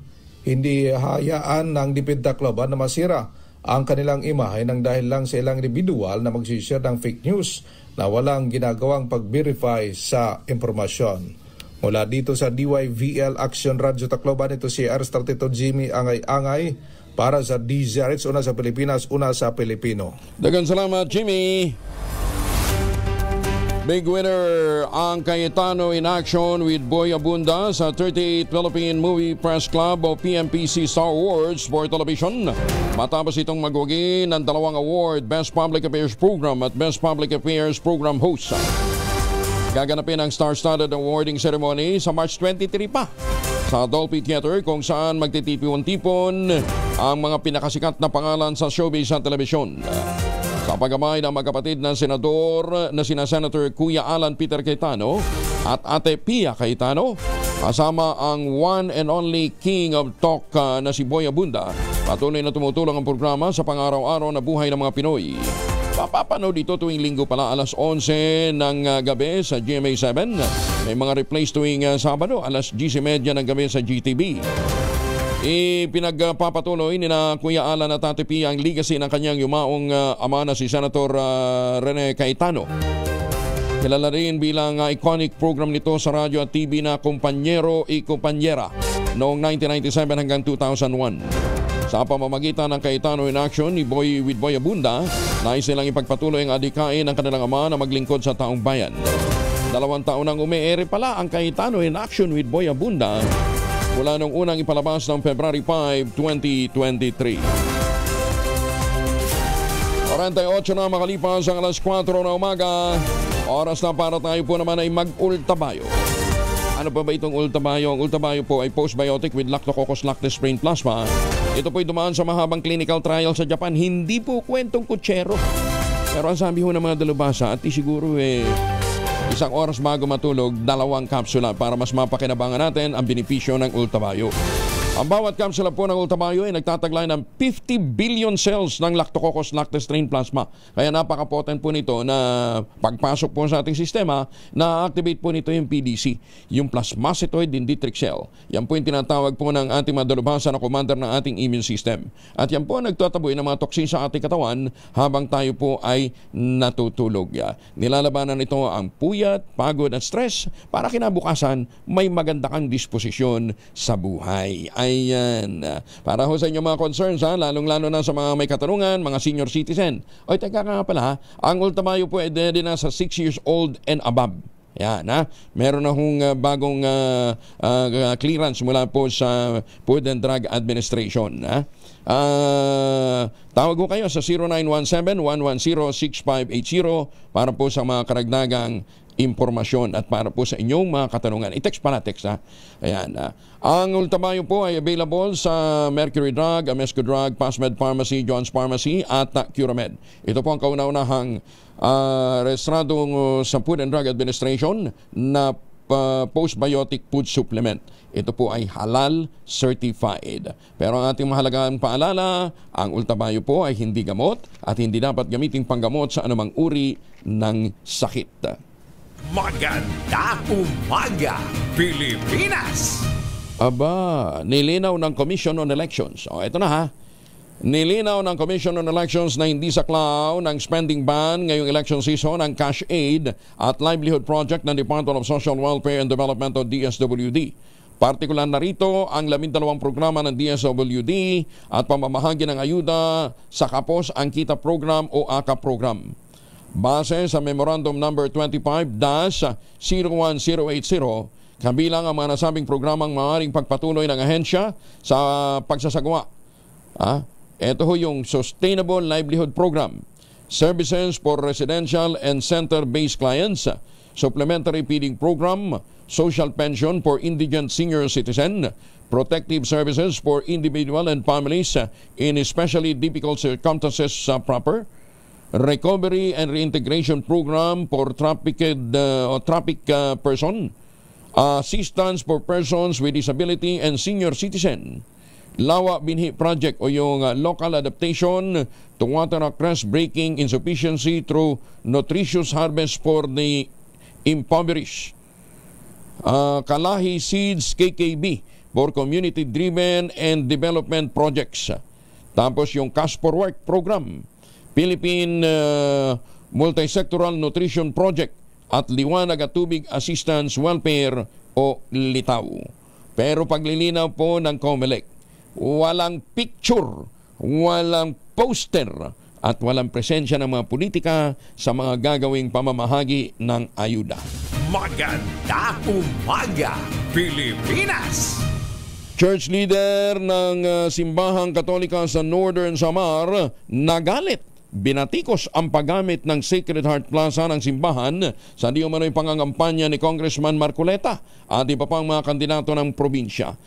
Hindi hayaan ng DepEd Tacloban na masira ang kanilang imahe ng dahil lang sa ilang individual na mag-share ng fake news na walang ginagawang pag-verify sa impormasyon. Mula dito sa DYVL Action Radio Tacloban, ito si RH32 Jimmy Angay-Angay para sa DZRH, una sa Pilipinas, una sa Pilipino. Dagan salamat, Jimmy. Big winner ang Cayetano in action with Boy Abunda sa 38th Philippine Movie Press Club o PMPC Star Awards for Television. Matapos itong magwagi ng 2 award, Best Public Affairs Program at Best Public Affairs Program Host. Gaganapin ang star-studded awarding ceremony sa March 23 pa sa Dolby Theater kung saan magtitipon-tipon ang mga pinakasikat na pangalan sa showbiz at telebisyon. Sa paggamay ng magkapatid na senador na sina Senator Kuya Alan Peter Cayetano at Ate Pia Cayetano, Kasama ang one and only king of talk na si Boy Abunda. Patuloy na tumutulong ang programa sa pang-araw-araw na buhay ng mga Pinoy. Papapanood dito tuwing linggo pala alas 11 ng gabi sa GMA7. May mga replays tuwing Sabado alas 10:30 ng gabi sa GTV. Pinagpapatuloy ni na Kuya Alan at Ate Pia ang legacy ng kanyang yumaong ama na si Senator Rene Cayetano. Kilala rin bilang iconic program nito sa radyo at TV na Kumpanyero y Kumpanyera noong 1997 hanggang 2001. Sa pamamagitan ng Cayetano in Action ni Boy Abunda, nais nilang ipagpatuloy ang adikain ng kanilang ama na maglingkod sa taong bayan. 2 taon nang umeere pala ang Cayetano in Action with Boy Abunda mula nung unang ipalabas ng February 5, 2023. 48 na makalipas ang alas 4 na umaga. Oras na para tayo po naman ay mag-ultabayo. Ano pa ba itong ultabayo? Ang ultabayo po ay postbiotic with Lactococcus lactis sprain plasma. Ito po ay dumaan sa mahabang clinical trial sa Japan. Hindi po kwentong kutsero. Pero ang sabi ho ng mga dalubhasa, at siguro isang oras bago matulog, 2 kapsula para mas mapakinabangan natin ang benepisyo ng ultabayo. Ang bawat kapsula po ng ultabayo ay nagtataglay ng 50 billion cells ng Lactococcus lactis strain plasma. Kaya napaka-potent po nito na pagpasok po sa ating sistema, na-activate po nito yung PDC, yung plasmacytoid dendritic cell. Yan po yung tinatawag po ng ating madalubhasa na commander ng ating immune system. At yan po nagtataboy ng mga toksin sa ating katawan habang tayo po ay natutulog. Nilalabanan nito ang puyat, pagod at stress para kinabukasan may maganda kang disposisyon sa buhay. Ayan. Para ho sa inyo mga concerns, lalong-lalo na sa mga may katanungan, mga senior citizen. O teka nga pala, ang ultabayo po ay din na sa 6 years old and above. Yan, meron na hong bagong clearance mula po sa Food and Drug Administration. Tawag ko kayo sa 0917-110-6580 para po sa mga karagdagang impormasyon at para po sa inyong mga katanungan. I-text pala, text Ayan. Ang ultabayo po ay available sa Mercury Drug, Amesco Drug, Pasmed Pharmacy, John's Pharmacy at Curamed. Ito po ang kauna-unahang rehistradong sa Food and Drug Administration na postbiotic food supplement. Ito po ay halal certified. Pero ang ating mahalagang paalala, ang ultabayo po ay hindi gamot at hindi dapat gamitin panggamot sa anumang uri ng sakit. Maganda umaga, Pilipinas! Aba, nilinaw ng Commission on Elections. Ito na Nilinaw ng Commission on Elections na hindi saklaw ng spending ban ngayong election season ang cash aid at livelihood project ng Department of Social Welfare and Development o DSWD. Partikular na rito ang 12 programa ng DSWD at pamamahagi ng ayuda sa Kapos ang Kita Program o AKA Program. Base sa Memorandum Number 25-01080, kabilang ang mga nasabing programang maaaring pagpatuloy ng ahensya sa pagsasagawa. Ito ho yung Sustainable Livelihood Program, Services for Residential and Center-Based Clients, Supplementary Feeding Program, Social Pension for Indigent Senior Citizen, Protective Services for Individual and Families in Especially Difficult Circumstances proper, Recovery and Reintegration Program for Trafficked Person, Assistance for Persons with Disability and Senior Citizen, Lawa Binhi Project o yung Local Adaptation to Water Crest Breaking Insufficiency through Nutritious Harvest for the Impoverished, Kalahi Seeds KKB for Community Driven and Development Projects. Tapos yung Cash for Work Program, Philippine Multisectoral Nutrition Project at Liwanag at Tubig Assistance Welfare o LITAW. Pero paglilinaw po ng COMELEC, walang picture, walang poster at walang presensya ng mga politika sa mga gagawing pamamahagi ng ayuda. Maganda umaga, Pilipinas! Church leader ng Simbahang Katolika sa Northern Samar nagalit. Binatikos ang paggamit ng Sacred Heart Plaza ng simbahan sa di umano'y pangangampanya ni Congressman Marcoleta at iba pang mga kandidato ng probinsya.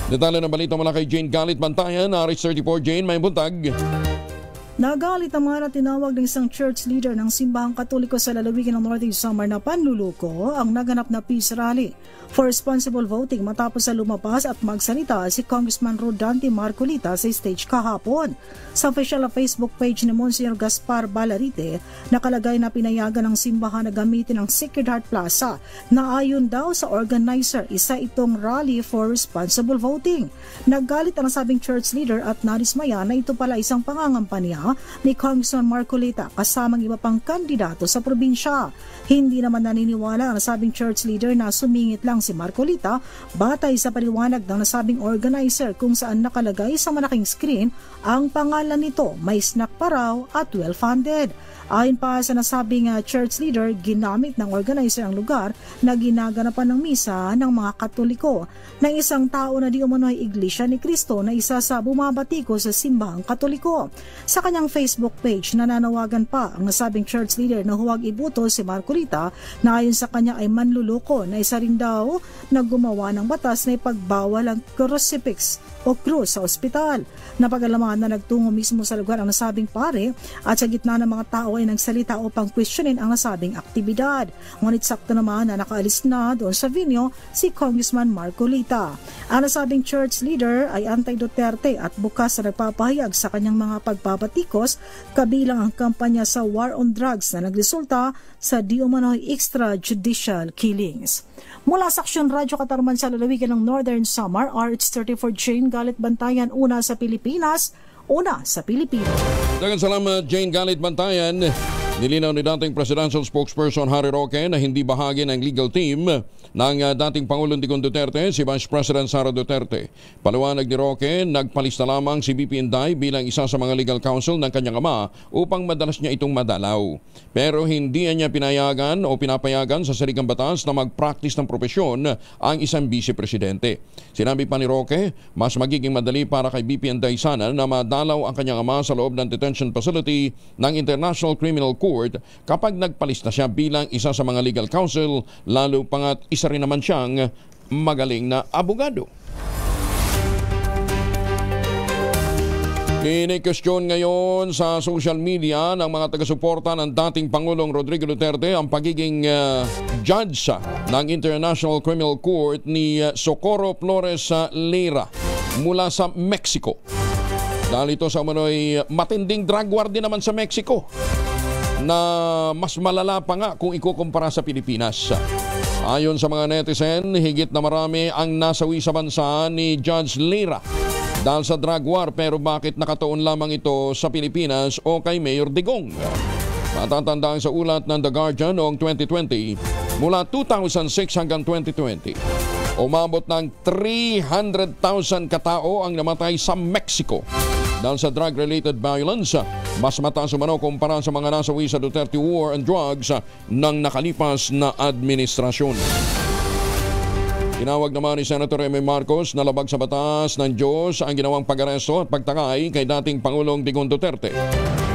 Detalye ng balita mula kay Jane Galit Bantayan, RH34. Jane, may buntag. Nagalit ang mga tinawag ng isang church leader ng simbahang Katoliko sa lalawigan ng Northern Samar na panluluko ang naganap na peace rally for responsible voting matapos sa lumabas at magsalita si Congressman Rodante Marcolita sa stage kahapon. Sa official na Facebook page ni Monsignor Gaspar Balarite, nakalagay na pinayagan ng simbahan na gamitin ang Sacred Heart Plaza na ayon daw sa organizer, isa itong rally for responsible voting. Naggalit ang nasabing church leader at nadismaya na ito pala isang pangangampanya ni Congressman Marcolita kasamang iba pang kandidato sa probinsya. Hindi naman naniniwala ang nasabing church leader na sumingit lang si Marcolita batay sa paliwanag ng nasabing organizer kung saan nakalagay sa malaking screen ang pangalan nito, may snack pa raw at well-funded. Ayon pa sa nasabing church leader, ginamit ng organizer ang lugar na ginaganapan ng misa ng mga Katoliko ng isang tao na di umano'y Iglesia ni Cristo na isa sa bumabatiko sa simbahang Katoliko. Sa kanyang Facebook page, nananawagan pa ang nasabing church leader na huwag ibuto si Marcolita na ayon sa kanya ay manluloko na isa rin daw na gumawa ng batas na ipagbawal ang crucifix o krus sa ospital. Napag-alaman na nagtungo mismo sa lugar ang nasabing pare at sa gitna ng mga tao ay nagsalita upang questionin ang nasabing aktibidad. Ngunit sakto naman na nakaalis na doon sa venue si Congressman Marcolita. Ang nasabing church leader ay anti-Duterte at bukas na nagpapahayag sa kanyang mga pagbabatikos kabilang ang kampanya sa war on drugs na nagresulta sa di umano'y extrajudicial killings. Mula sa Aksyon Radyo Katarman sa lalawigan ng Northern Samar, RH34 Jane Galit Bantayan, una sa Pilipinas, una sa Pilipinas. Daghang salamat Jane Galit Bantayan. Nilinaw ni dating presidential spokesperson Harry Roque na hindi bahagi ng legal team ng dating Pangulong Digong Duterte, si Vice President Sara Duterte. Paliwanag ni Roque, nagpalista lamang si BP Inday bilang isa sa mga legal counsel ng kanyang ama upang madalas niya itong madalaw. Pero hindi niya pinayagan o pinapayagan sa saligang batas na mag-practice ng propesyon ang isang vice-presidente. Sinabi pa ni Roque, mas magiging madali para kay BP Inday sana na madalaw ang kanyang ama sa loob ng detention facility ng International Criminal Court kapag nagpalista siya bilang isa sa mga legal counsel, lalo pangat isa rin naman siyang magaling na abogado. Kini-question ngayon sa social media ng mga taga-suporta ng dating Pangulong Rodrigo Duterte ang pagiging judge ng International Criminal Court ni Socorro Flores Leira mula sa Mexico. Dahil ito sa umano'y matinding drug war din naman sa Mexico na mas malala pa nga kung ikukumpara sa Pilipinas. Ayon sa mga netizen, higit na marami ang nasawi sa bansa ni Judge Leira dahil sa drug war, pero bakit nakataon lamang ito sa Pilipinas o kay Mayor Digong? Matatandaan sa ulat ng The Guardian noong 2020, mula 2006 hanggang 2020, umabot ng 300,000 katao ang namatay sa Mexico dahil sa drug-related violence. Mas mataas umano kumpara sa mga nasawi sa Duterte War on Drugs ng nakalipas na administrasyon. Tinawag naman ni Senator M. Marcos na labag sa batas ng Diyos ang ginawang pag-aresto at pagtakay kay dating Pangulong Digong Duterte.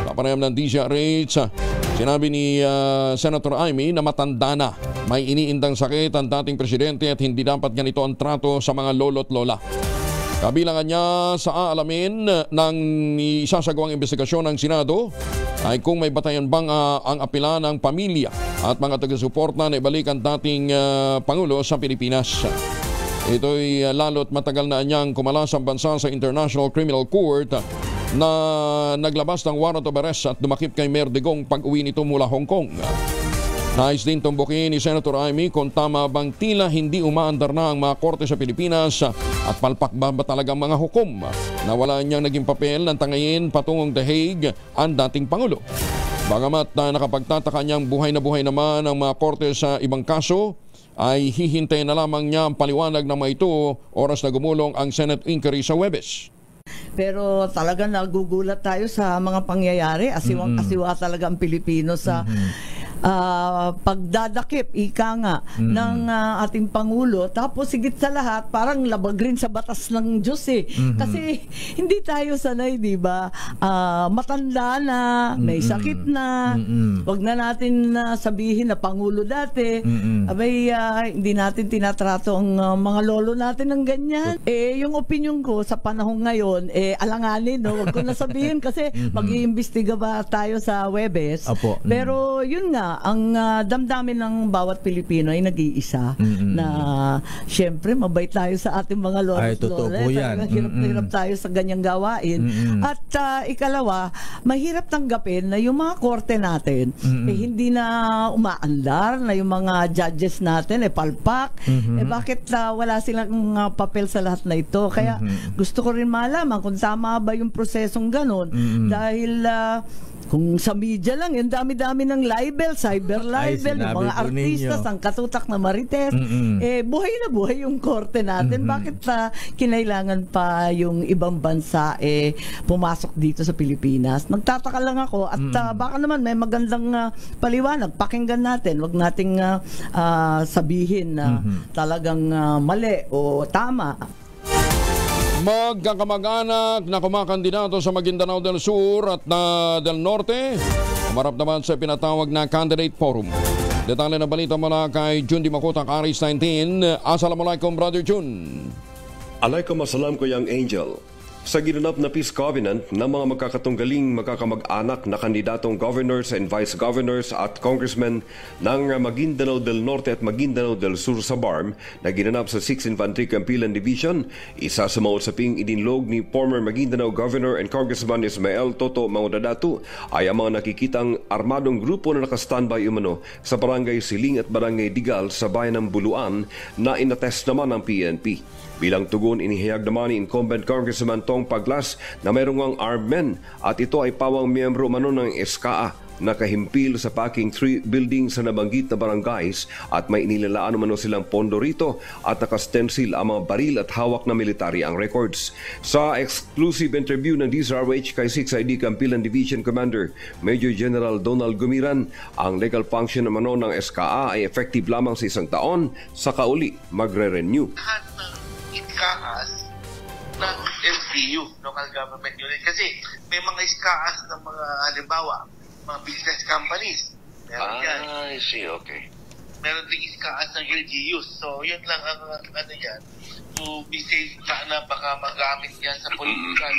Kapanayam ng DZRH, sinabi ni Senator Amy na matanda na, may iniindang sakit ang dating presidente at hindi dapat ganito ang trato sa mga lolo't lola. Kabilangan niya sa aalamin ng isasagawang investigasyon ng Senado ay kung may batayan bang ang apela ng pamilya at mga taga-suporta na ibalik ang dating Pangulo sa Pilipinas. Ito'y lalo't matagal na niyang kumalas ang bansa sa International Criminal Court na naglabas ng warrant of arrest at dumakip kay Mayor Digong pag-uwi nito mula Hong Kong. Nais din tumbukin ni Senator Amy kung tama bang tila hindi umaandar na ang mga korte sa Pilipinas at palpak ba talagang mga hukom na wala niyang naging papel ng tangayin patungong The Hague ang dating Pangulo. Bagamat nakapagtataka niyang buhay na buhay naman ang mga korte sa ibang kaso, ay hihintay na lamang niya ang paliwanag ng mga ito oras na gumulong ang Senate inquiry sa Huwebes. Pero talagang nagugulat tayo sa mga pangyayari. Asiwa talaga ang Pilipino sa pagdadakip, ika nga, ng ating Pangulo. Tapos higit sa lahat, parang labag rin sa batas ng Diyos eh. Kasi hindi tayo sanay, di ba? Matanda na, may sakit na, wag na natin sabihin na Pangulo dati, abay, hindi natin tinatrato ang mga lolo natin ng ganyan. Yung opinion ko sa panahon ngayon, alanganin, no? Wag ko na sabihin kasi mag-iimbestiga ba tayo sa Webes. Pero yun nga, ang damdamin ng bawat Pilipino ay nag-iisa na syempre mabait tayo sa ating mga lolo. Ay, totoo po yan. Hirap tayo sa ganyang gawain. At ikalawa, mahirap tanggapin na yung mga korte natin hindi na umaandar, na yung mga judges natin palpak. Bakit wala silang papel sa lahat na ito? Kaya gusto ko rin malaman kung tama ba yung prosesong ganon. Dahil kung sa media lang, yung dami-dami ng libel, cyber libel, yung mga artistas, ang katutak na marites, buhay na buhay yung korte natin. Bakit kinailangan pa yung ibang bansa pumasok dito sa Pilipinas? Nagtataka lang ako at baka naman may magandang paliwanag. Pakinggan natin, wag nating sabihin na talagang mali o tama. Magkakamag-anak na kumakandidato sa Maguindanao del Sur at del Norte, umarap naman sa pinatawag na Candidate Forum. Detalye na balita mula kay Jun Di Makuta, Aris 19. Assalamualaikum, Brother Jun. Alaikum assalam, Kuyang Angel. Sa ginanap na peace covenant ng mga magkakatunggaling magkakamag-anak na kandidatong governors and vice governors at congressmen ng Maguindanao del Norte at Maguindanao del Sur sa BARM na ginanap sa 6th Infantry Campilan Division, isa sa mga usaping idinlog ni former Maguindanao Governor and Congressman Ismael Toto Mangudadatu ay ang mga nakikitang armadong grupo na nakastandby umano sa Barangay Siling at Barangay Digal sa bayan ng Buluan na inatest naman ng PNP. Bilang tugon, inihayag naman ni incumbent Congressman Tong Paglas na mayroong ang armed men at ito ay pawang miyembro mano ng SKA na kahimpil sa packing 3 buildings sa nabanggit na barangays at may inilalaan mano silang pondo rito at nakastensil ang mga baril at hawak na military ang records. Sa exclusive interview ng DZRH kay 6ID Campilan Division Commander Major General Donald Gumiran, ang legal function mano ng SKA ay effective lamang sa 1 taon, sa kauli magre-renew. SKAs ng LGU, Local Government Unit. Kasi may mga SKAs ng mga, halimbawa, mga business companies. Meron yan. I see, okay. Meron din SKAs ng LGUs. So, yun lang ang ano yan. To be safe na baka magamit yan sa political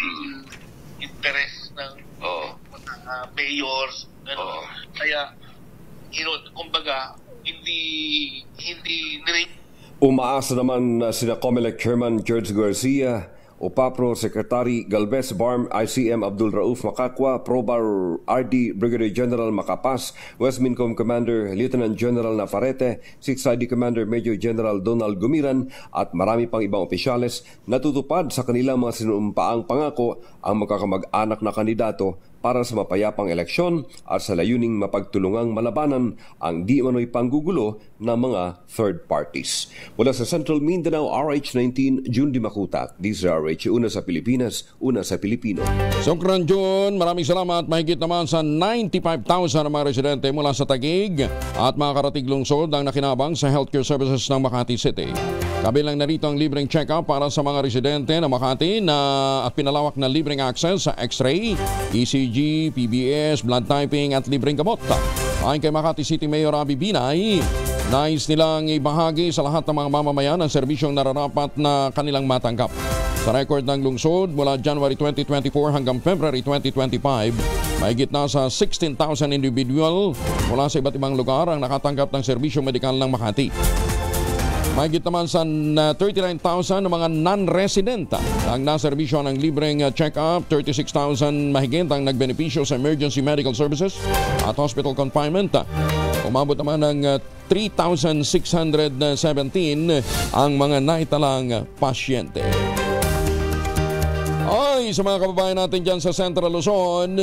interest ng mga mayors. Kaya, kumbaga, hindi umaasa naman na sina COMELEC Chairman George Garcia, UPAPRO Secretary Galvez, BARM ICM Abdul Rauf Makakwa, PROBAR RD Brigadier General Makapas, West Mincom Commander Lieutenant General Nafarete, 6th ID Commander Major General Donald Gumiran at marami pang ibang opisyales natutupad sa kanilang mga sinumpaang pangako ang magkakamag-anak na kandidato para sa mapayapang eleksyon at sa layuning mapagtulungang malabanan ang di mano'y panggugulo ng mga third parties. Mula sa Central Mindanao, RH19, Jun Di Makuta. This is RH, una sa Pilipinas, una sa Pilipino. Sokran Jun, maraming salamat. Mahigit naman sa 95,000 na mga residente mula sa Taguig at mga karatig lungsod ang nakinabang sa healthcare services ng Makati City. Kabilang narito ang libreng check-up para sa mga residente ng Makati at pinalawak na libreng access sa X-ray, ECG, PBS, blood typing at libreng gamot. Ayon kay Makati City Mayor Abby Binay, nais nilang ibahagi sa lahat ng mga mamamayan ang serbisyong nararapat na kanilang matanggap. Sa record ng lungsod, mula January 2024 hanggang February 2025, mahigit na sa 16,000 individual mula sa iba't ibang lugar ang nakatanggap ng serbisyong medikal ng Makati. Mahigit naman sa 39,000 na mga non-resident ang naserbisyo ng libreng check-up, 36,000 mahigit ang nagbenepisyo sa emergency medical services at hospital confinement. Umabot naman ng 3,617 ang mga naitalang pasyente. Ay, sa mga kababayan natin dyan sa Central Luzon,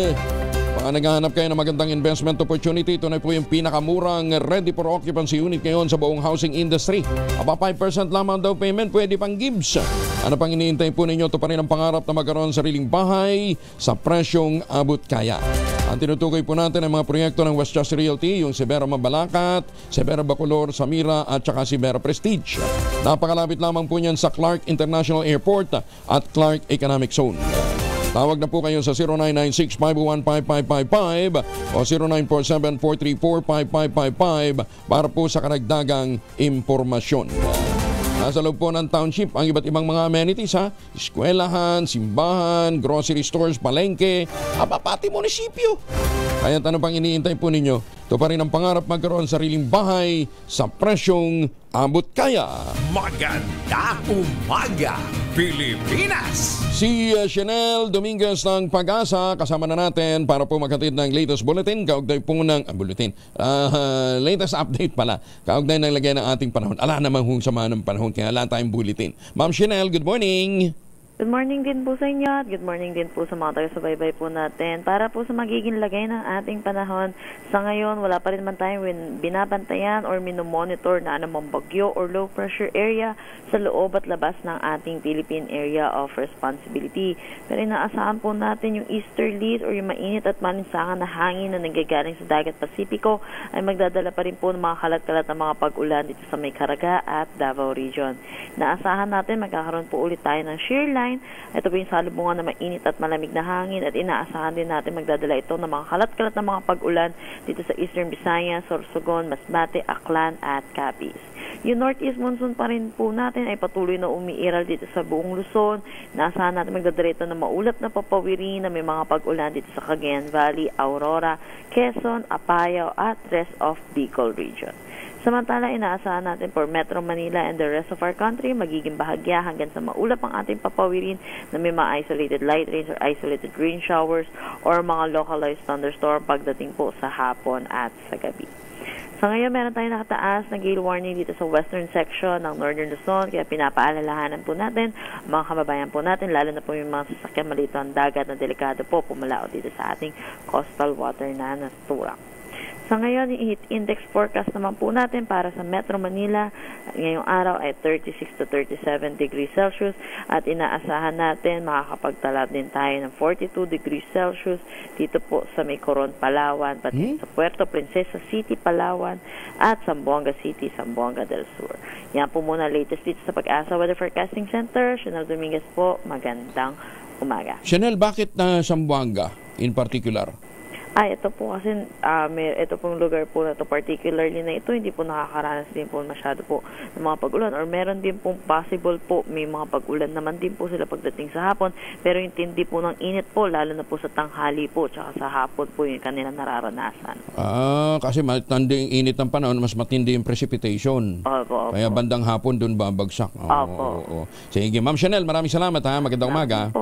mga naghahanap kayo ng magandang investment opportunity, ito na po yung pinakamurang ready for occupancy unit ngayon sa buong housing industry. Aba 5% lamang daw payment, pwede pang gives. Ano pang iniintay po ninyo? Ito pa rin ang pangarap na magkaroon ng sariling bahay sa presyong abot kaya. Ang tinutukoy po natin ang mga proyekto ng Westchester Realty, yung Severa Mabalacat, Severa Bacolor, Samira at saka Severa Prestige. Napakalapit lamang po niyan sa Clark International Airport at Clark Economic Zone. Tawag na po kayo sa 0996-501-5555 o 0947-434-5555 para po sa karagdagang impormasyon. Nasa loob po ng township ang iba't ibang mga amenities, ha? Eskwelahan, simbahan, grocery stores, palengke, pati munisipyo. Kaya ano pang iniintay po ninyo? Ito pa rin ang pangarap magkaroon sariling bahay sa presyong abot kaya. Maganda umaga, Pilipinas! Si Chanel Dominguez ng Pag-asa kasama na natin para po maghatid ng latest bulletin. Kaugnay po ng latest update pala. Kaugnay ng lagay ng ating panahon. Ala naman hong sama ng panahon kaya ala tayong bulletin. Ma'am Chanel, good morning! Good morning din po sa inyo at good morning din po sa mga taga-subaybay po natin. Para po sa magiging lagay ng ating panahon, sa ngayon wala pa rin man tayong binabantayan or minomonitor na anumang bagyo or low pressure area sa loob at labas ng ating Philippine Area of Responsibility. Pero inaasahan po natin yung easterlies or yung mainit at malinsangan na hangin na nanggagaling sa dagat Pasipiko ay magdadala pa rin po ng mga kalat-kalat na mga pag-ulan dito sa May Caraga at Davao Region. Inaasahan natin magkakaroon po ulit tayo ng shear line. Ito po yung salubungan na mainit at malamig na hangin at inaasahan din natin magdadala ito ng mga kalat-kalat na mga pag-ulan dito sa Eastern Visayas, Sorsogon, Masbate, Aklan at Capiz. Yung northeast monsoon pa rin po natin ay patuloy na umiiral dito sa buong Luzon. Inaasahan natin magdadala ito ng maulap na papawirin na may mga pag-ulan dito sa Cagayan Valley, Aurora, Quezon, Apayao at rest of Bicol Region. Samantala, inaasahan natin for Metro Manila and the rest of our country, magiging bahagya hanggang sa maulap ang ating papawirin na may mga isolated light rains or isolated rain showers or mga localized thunderstorm pagdating po sa hapon at sa gabi. Sa ngayon, meron tayong nakataas na gale warning dito sa western section ng Northern Luzon, kaya pinapaalalahanan po natin mga kababayan po natin, lalo na po yung mga sasakyan malito ang dagat na delikado po pumalaot dito sa ating coastal water na nasturang. Sa ngayon, yung heat index forecast naman po natin para sa Metro Manila ngayong araw ay 36 to 37 degrees Celsius at inaasahan natin makakapagtalab din tayo ng 42 degrees Celsius dito po sa May Coron, Palawan, pati sa Puerto Princesa City, Palawan at Zamboanga City, Zamboanga del Sur. Yan po muna latest dito sa Pag-asa Weather Forecasting Center. Chanel Dominguez po, magandang umaga. Chanel, bakit na Zamboanga in particular? Ito po kasi ito pong lugar po na to particularly na ito hindi po nakakaranas din po masyado po ng mga pag-ulan or meron din pong possible po may mga pag-ulan naman din po sila pagdating sa hapon pero yung tindi po ng init po lalo na po sa tanghali po tsaka sa hapon po yung kanilang nararanasan. Kasi matindi yung init ng panahon, mas matindi yung precipitation. Opo. Kaya bandang hapon doon babagsak. Opo. Sige, Ma'am Chanel, maraming salamat ha. Magandang umaga.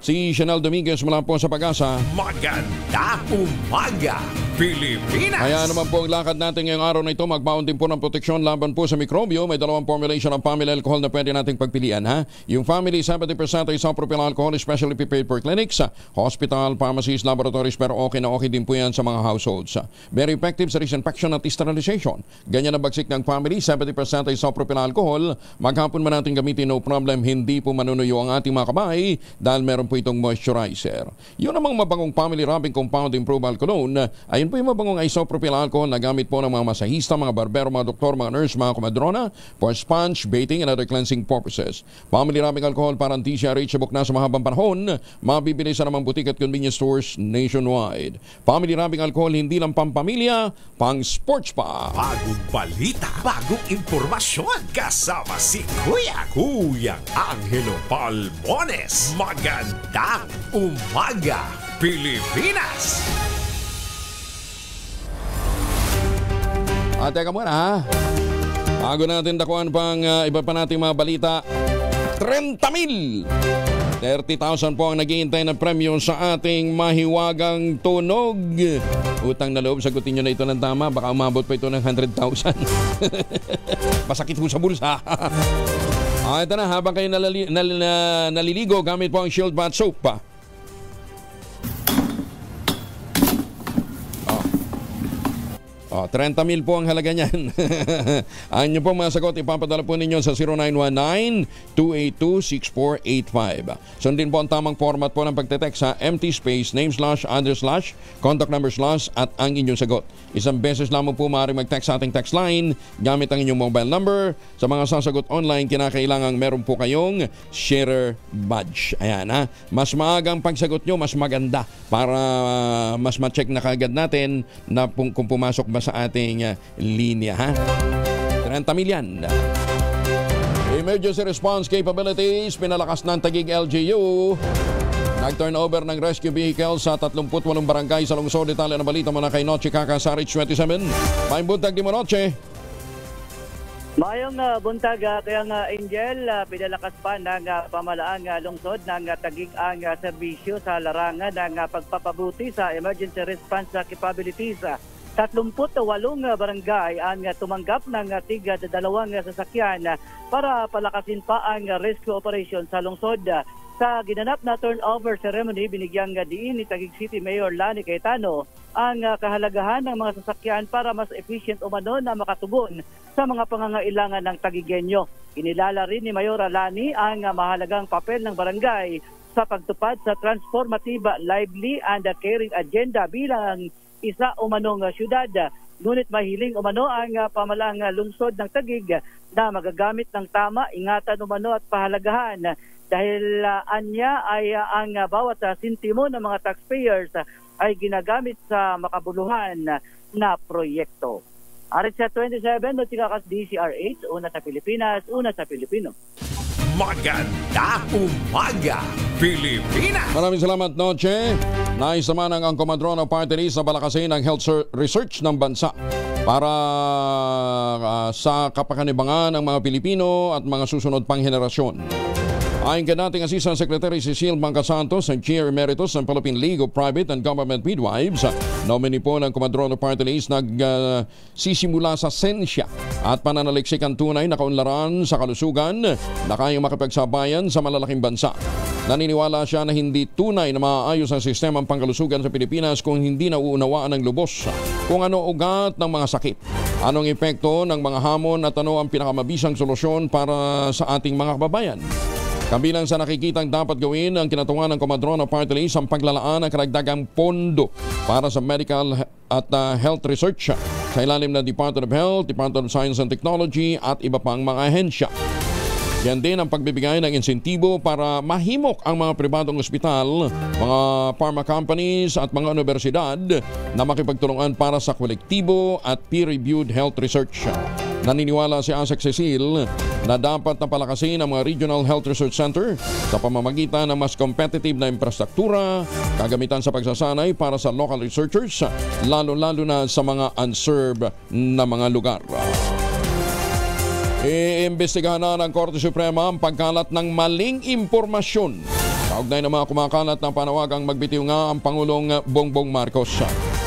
Si Chanel Dominguez mula po sa Pag-asa. Maganda umaga, Pilipinas! Kaya naman po ang lakad natin ngayong araw na ito, magbaon din po ng proteksyon laban po sa mikrobyo. May dalawang formulation ng family alcohol na pwede nating pagpilian, ha? Yung family 70% ay isopropyl alcohol, especially prepared for clinics, hospital, pharmacies, laboratories, pero okay na okay din po yan sa mga households. Very effective sa disinfection at sterilization. Ganyan ang bagsik ng family, 70% ay isopropyl alcohol. Maghapon man natin gamitin, no problem, hindi po manunuyo ang ating mga kamay dahil meron po itong moisturizer. Yun namang mabangong family rubbing compound improved alcohol. Ayun po yung mabangong isopropyl alcohol na gamit po ng mga masahista, mga barbero, mga doktor, mga nurse, mga kumadrona for sponge, bathing, and other cleansing purposes. Family rubbing alcohol para TCRH sabok na sa mahabang panahon. Mabibili sa namang butik at convenience stores nationwide. Family rubbing alcohol hindi lang pampamilya, pang sports pa. Bagong balita, bagong impormasyon. Kasama si Kuya Angelo Palmones. Magandang umaga, Pilipinas! Teka muna ha. Bago natin dakuan pang iba pa nating mga balita. 30,000! 30,000 po ang naghihintay na premyo sa ating mahiwagang tunog. Utang na loob, sagutin nyo na ito ng tama. Baka umabot pa ito ng 100,000. Masakit po sa bulsa. Ito na, habang kayo naliligo, gamit po ang Shield Bath Soap pa. 30,000 po ang halaga niyan. Ang inyo po mga sagot, ipapadala po ninyo sa 0919-282-6485. Sundin po ang tamang format po ng pagtetext sa empty space, name / address / contact number / at ang inyong sagot. Isang beses lamang po maaari mag-text sa ating text line gamit ang inyong mobile number. Sa mga sasagot online, kinakailangang meron po kayong sharer badge. Ayan ha. Mas maagang pagsagot nyo, mas maganda para mas ma-check na kagad natin na kung pumasok ba sa ating linya ha. 30,000 yan. Emergency response capabilities, pinalakas ng Taguig LGU. Nag-turnover ng rescue vehicle sa 38 barangay sa lungsod. Detalye ng balita muna kay Noche Kaka sa Rich 27. May buntag di mo, Noche. Mayong buntag kaya Angel, pinalakas pa ng pamalaang lungsod ng Taguig ang serbisyo sa larangan ng pagpapabuti sa emergency response capabilities. 38 barangay ang tumanggap ng tigad 2 sasakyan para palakasin pa ang rescue operation sa lungsod. Sa ginanap na turnover ceremony, binigyang diin ni Taguig City Mayor Lani Cayetano ang kahalagahan ng mga sasakyan para mas efficient umano na makatugon sa mga pangangailangan ng Taguigenyo. Inilala rin ni Mayor Lani ang mahalagang papel ng barangay sa pagtupad sa transformative, lively and caring agenda bilang isa umanong syudad. Ngunit mahiling umano ang pamalang lungsod ng Taguig na magagamit ng tama, ingatan umano at pahalagahan dahil anya ay ang bawat sintimo ng mga taxpayers ay ginagamit sa makabuluhan na proyekto. Arit sa 27, Notikakas DCRH, una sa Pilipinas, una sa Pilipino. Magandang umaga, Pilipinas! Maraming salamat, Noche. Nais naman ang Komadrona Party List na balakasin ang health research ng bansa para sa kapakanibangan ng mga Pilipino at mga susunod pang henerasyon. Ayon kay dating Assistant Secretary Cecile Bangka Santos, ang Chair Emeritus ng Philippine League of Private and Government Midwives, nominee po ng Komadrona Party List nagsisimula sa sensya at pananaliksik ang tunay na kaunlaran sa kalusugan na kayang makipagsabayan sa malalaking bansa. Naniniwala siya na hindi tunay na maayos ang sistemang pangkalusugan sa Pilipinas kung hindi nauunawaan ng lubos kung ano ugat ng mga sakit, anong epekto ng mga hamon at ano ang pinakamabisang solusyon para sa ating mga kababayan. Kabilang sa nakikitang dapat gawin ang kinatawan ng Komadrona Party List ang paglalaan ng karagdagang pondo para sa medical at health research sa ilalim ng Department of Health, Department of Science and Technology at iba pang mga ahensya. Yan din ang pagbibigay ng insentibo para mahimok ang mga pribadong ospital, mga pharma companies at mga universidad na makipagtulungan para sa kolektibo at peer-reviewed health research. Naniniwala si Asek Cecile na dapat na palakasin ang mga Regional Health Research Center sa pamamagitan ng mas competitive na infrastruktura, kagamitan sa pagsasanay para sa local researchers, lalo-lalo na sa mga unserved na mga lugar. Iimbestigahan na ng Korte Suprema ang pagkalat ng maling impormasyon. Kaugnay ng mga kumakalat ng panawagang magbitiw nga ang Pangulong Bongbong Marcos.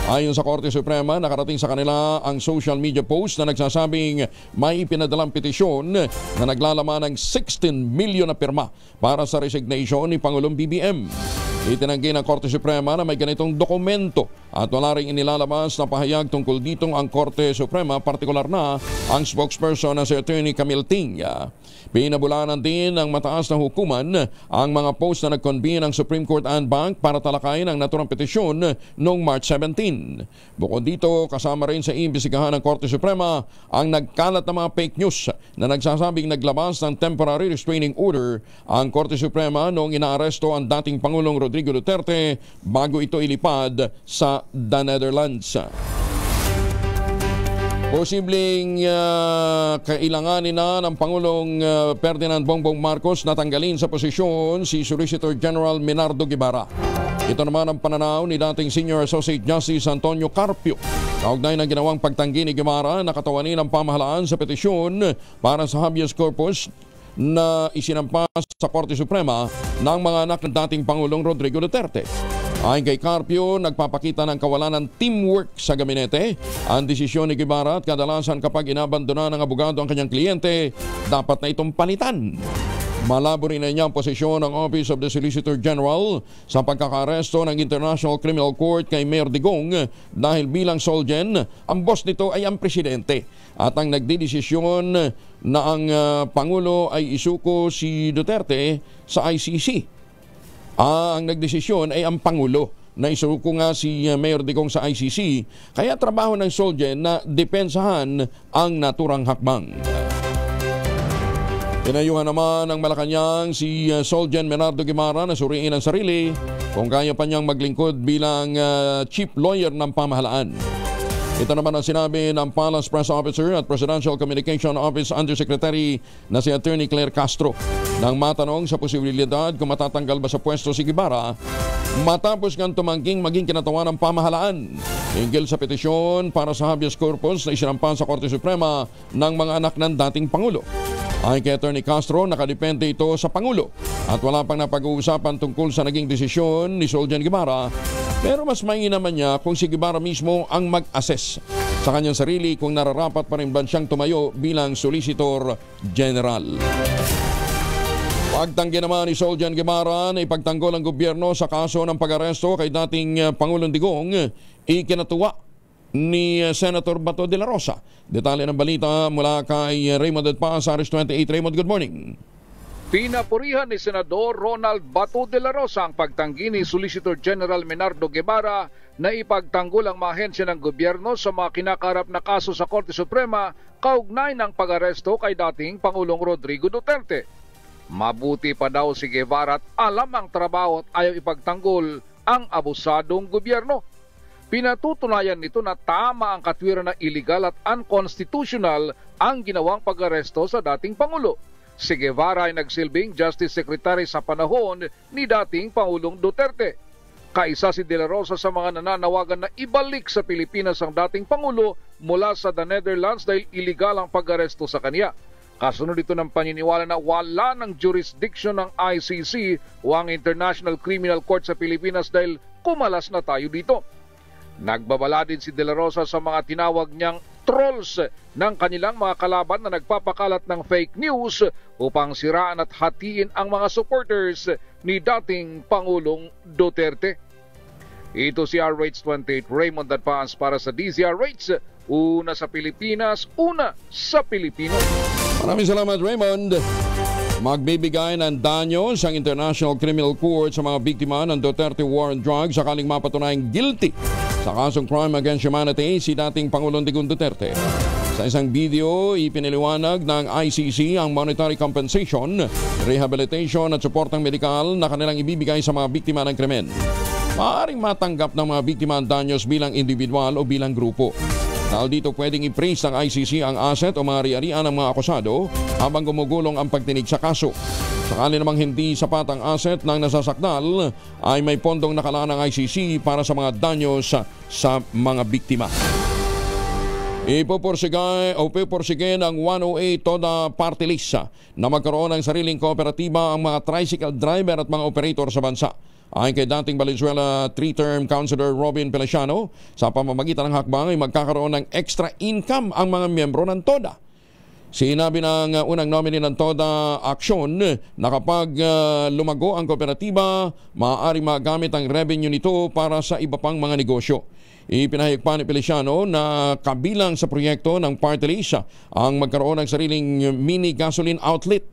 Ayon sa Korte Suprema, nakarating sa kanila ang social media post na nagsasabing may ipinadalang petisyon na naglalaman ng 16 milyon na pirma para sa resignation ni Pangulong BBM. Itinanggi ng Korte Suprema na may ganitong dokumento at wala rin inilalabas na pahayag tungkol ditong ang Korte Suprema, partikular na ang spokesperson na si Attorney Camille Ting. Pinabulanan din ng mataas na hukuman ang mga post na nag-convene ng Supreme Court and Bank para talakayin ang naturang petisyon noong March 17. Bukod dito, kasama rin sa iimbestigahan ng Korte Suprema ang nagkalat na mga fake news na nagsasabing naglabas ng temporary restraining order ang Korte Suprema noong inaaresto ang dating Pangulong Rodrigo Duterte bago ito ilipad sa The Netherlands. Posibleng kailanganin na ng Pangulong Ferdinand Bongbong Marcos na tanggalin sa posisyon si Solicitor General Menardo Guevara. Ito naman ang pananaw ni dating Senior Associate Justice Antonio Carpio. Kaugnay ng ginawang pagtanggi ni Guevara na katawanin ang pamahalaan sa petisyon para sa habeas corpus na isinampas sa Korte Suprema ng mga anak ng dating Pangulong Rodrigo Duterte. Ayon kay Carpio, nagpapakita ng kawalan ng teamwork sa gabinete ang desisyon ni Guevara at kadalasan kapag inabandona ng abogado ang kanyang kliyente, dapat na itong palitan. Malabo rin na niya ang posisyon ng Office of the Solicitor General sa pagkakaresto ng International Criminal Court kay Mayor Digong dahil bilang Solgen, ang boss nito ay ang presidente at ang nagdidesisyon na ang Pangulo ay isuko si Duterte sa ICC. Ang nagdesisyon ay ang Pangulo na isuko nga si Mayor Digong sa ICC, kaya trabaho ng Solgen na depensahan ang naturang hakbang. Pinayuhan naman ng Malacanang si Solgen Menardo Guimara na suriin ang sarili kung kaya pa niyang maglingkod bilang chief lawyer ng pamahalaan. Ito naman ang sinabi ng Palace Press Officer at Presidential Communication Office Undersecretary na si Attorney Claire Castro nang matanong sa posibilidad kung matatanggal ba sa pwesto si Guimara matapos ngang tumangking maging kinatawan ng pamahalaan hinggil sa petisyon para sa habeas corpus na isinampa sa Korte Suprema ng mga anak ng dating Pangulo. Ayon kay Attorney Castro, nakadepende ito sa Pangulo at wala pang napag-uusapan tungkol sa naging desisyon ni Solgen Guimara, pero mas mainaman niya kung si Guimara mismo ang mag-assess sa kanyang sarili kung nararapat pa rin ba siyang tumayo bilang Solicitor General. Pagtanggi naman ni Solgen Guimara na ipagtanggol ang gobyerno sa kaso ng pag-aresto kay dating Pangulong Digong, ikinatuwa ni Senator Bato de la Rosa. Detalye ng balita mula kay Raymond Edpas, Aris 28. Raymond, good morning. Pinapurihan ni Senador Ronald Bato de la Rosa ang pagtanggi ni Solicitor General Menardo Guimara na ipagtanggol ang mahensya ng gobyerno sa mga kinakarap na kaso sa Korte Suprema kaugnay ng pag-aresto kay dating Pangulong Rodrigo Duterte. Mabuti pa daw si Guimara at alam ang trabaho at ayaw ipagtanggol ang abusadong gobyerno. Pinatutunayan nito na tama ang katwiran na illegal at unconstitutional ang ginawang pag-aresto sa dating Pangulo. Si Guimara ay nagsilbing Justice Secretary sa panahon ni dating Pangulong Duterte. Kaisa si De La Rosa sa mga nananawagan na ibalik sa Pilipinas ang dating Pangulo mula sa the Netherlands dahil illegal ang pag-aresto sa kanya. Kasunod ito ng paniniwala na wala ng jurisdiction ng ICC o ang International Criminal Court sa Pilipinas dahil kumalas na tayo dito. Nagbabala din si De La Rosa sa mga tinawag niyang trolls ng kanilang mga kalaban na nagpapakalat ng fake news upang siraan at hatiin ang mga supporters ni dating Pangulong Duterte. Ito si RH28 Raymond Advance para sa DZRH. Una sa Pilipinas, una sa Pilipino. Maraming salamat, Raymond. Magbibigay ng danyo sa International Criminal Court sa mga biktima ng Duterte War on Drugs sakaling mapatunayang guilty sa kasong crime against humanity si dating Pangulong Digong Duterte. Sa isang video, ipiniliwanag ng ICC ang monetary compensation, rehabilitation at suportang medikal na kanilang ibibigay sa mga biktima ng krimen. Maaaring matanggap ng mga biktima ang danyos bilang individual o bilang grupo. Dahil dito pwedeng i-praise ng ICC ang asset o mga ari-arian ng mga akusado habang gumugulong ang pagtinig sa kaso. Sakali namang hindi sapat ang asset ng nasasakdal, ay may pondong nakalaan ng ICC para sa mga danyos sa mga biktima. Ipupursige ng 108 TODA Party List na magkaroon ng sariling kooperatiba ang mga tricycle driver at mga operator sa bansa. Ayon kay dating Valenzuela 3-term Councilor Robin Feliciano, sa pamamagitan ng hakbang ay magkakaroon ng extra income ang mga miyembro ng TODA. Sinabi ng unang nominee ng TODA Action na kapag lumago ang kooperatiba, maaaring magamit ang revenue nito para sa iba pang mga negosyo. Ipinahayag pa ni Feliciano na kabilang sa proyekto ng Party List ang magkaroon ng sariling mini gasoline outlet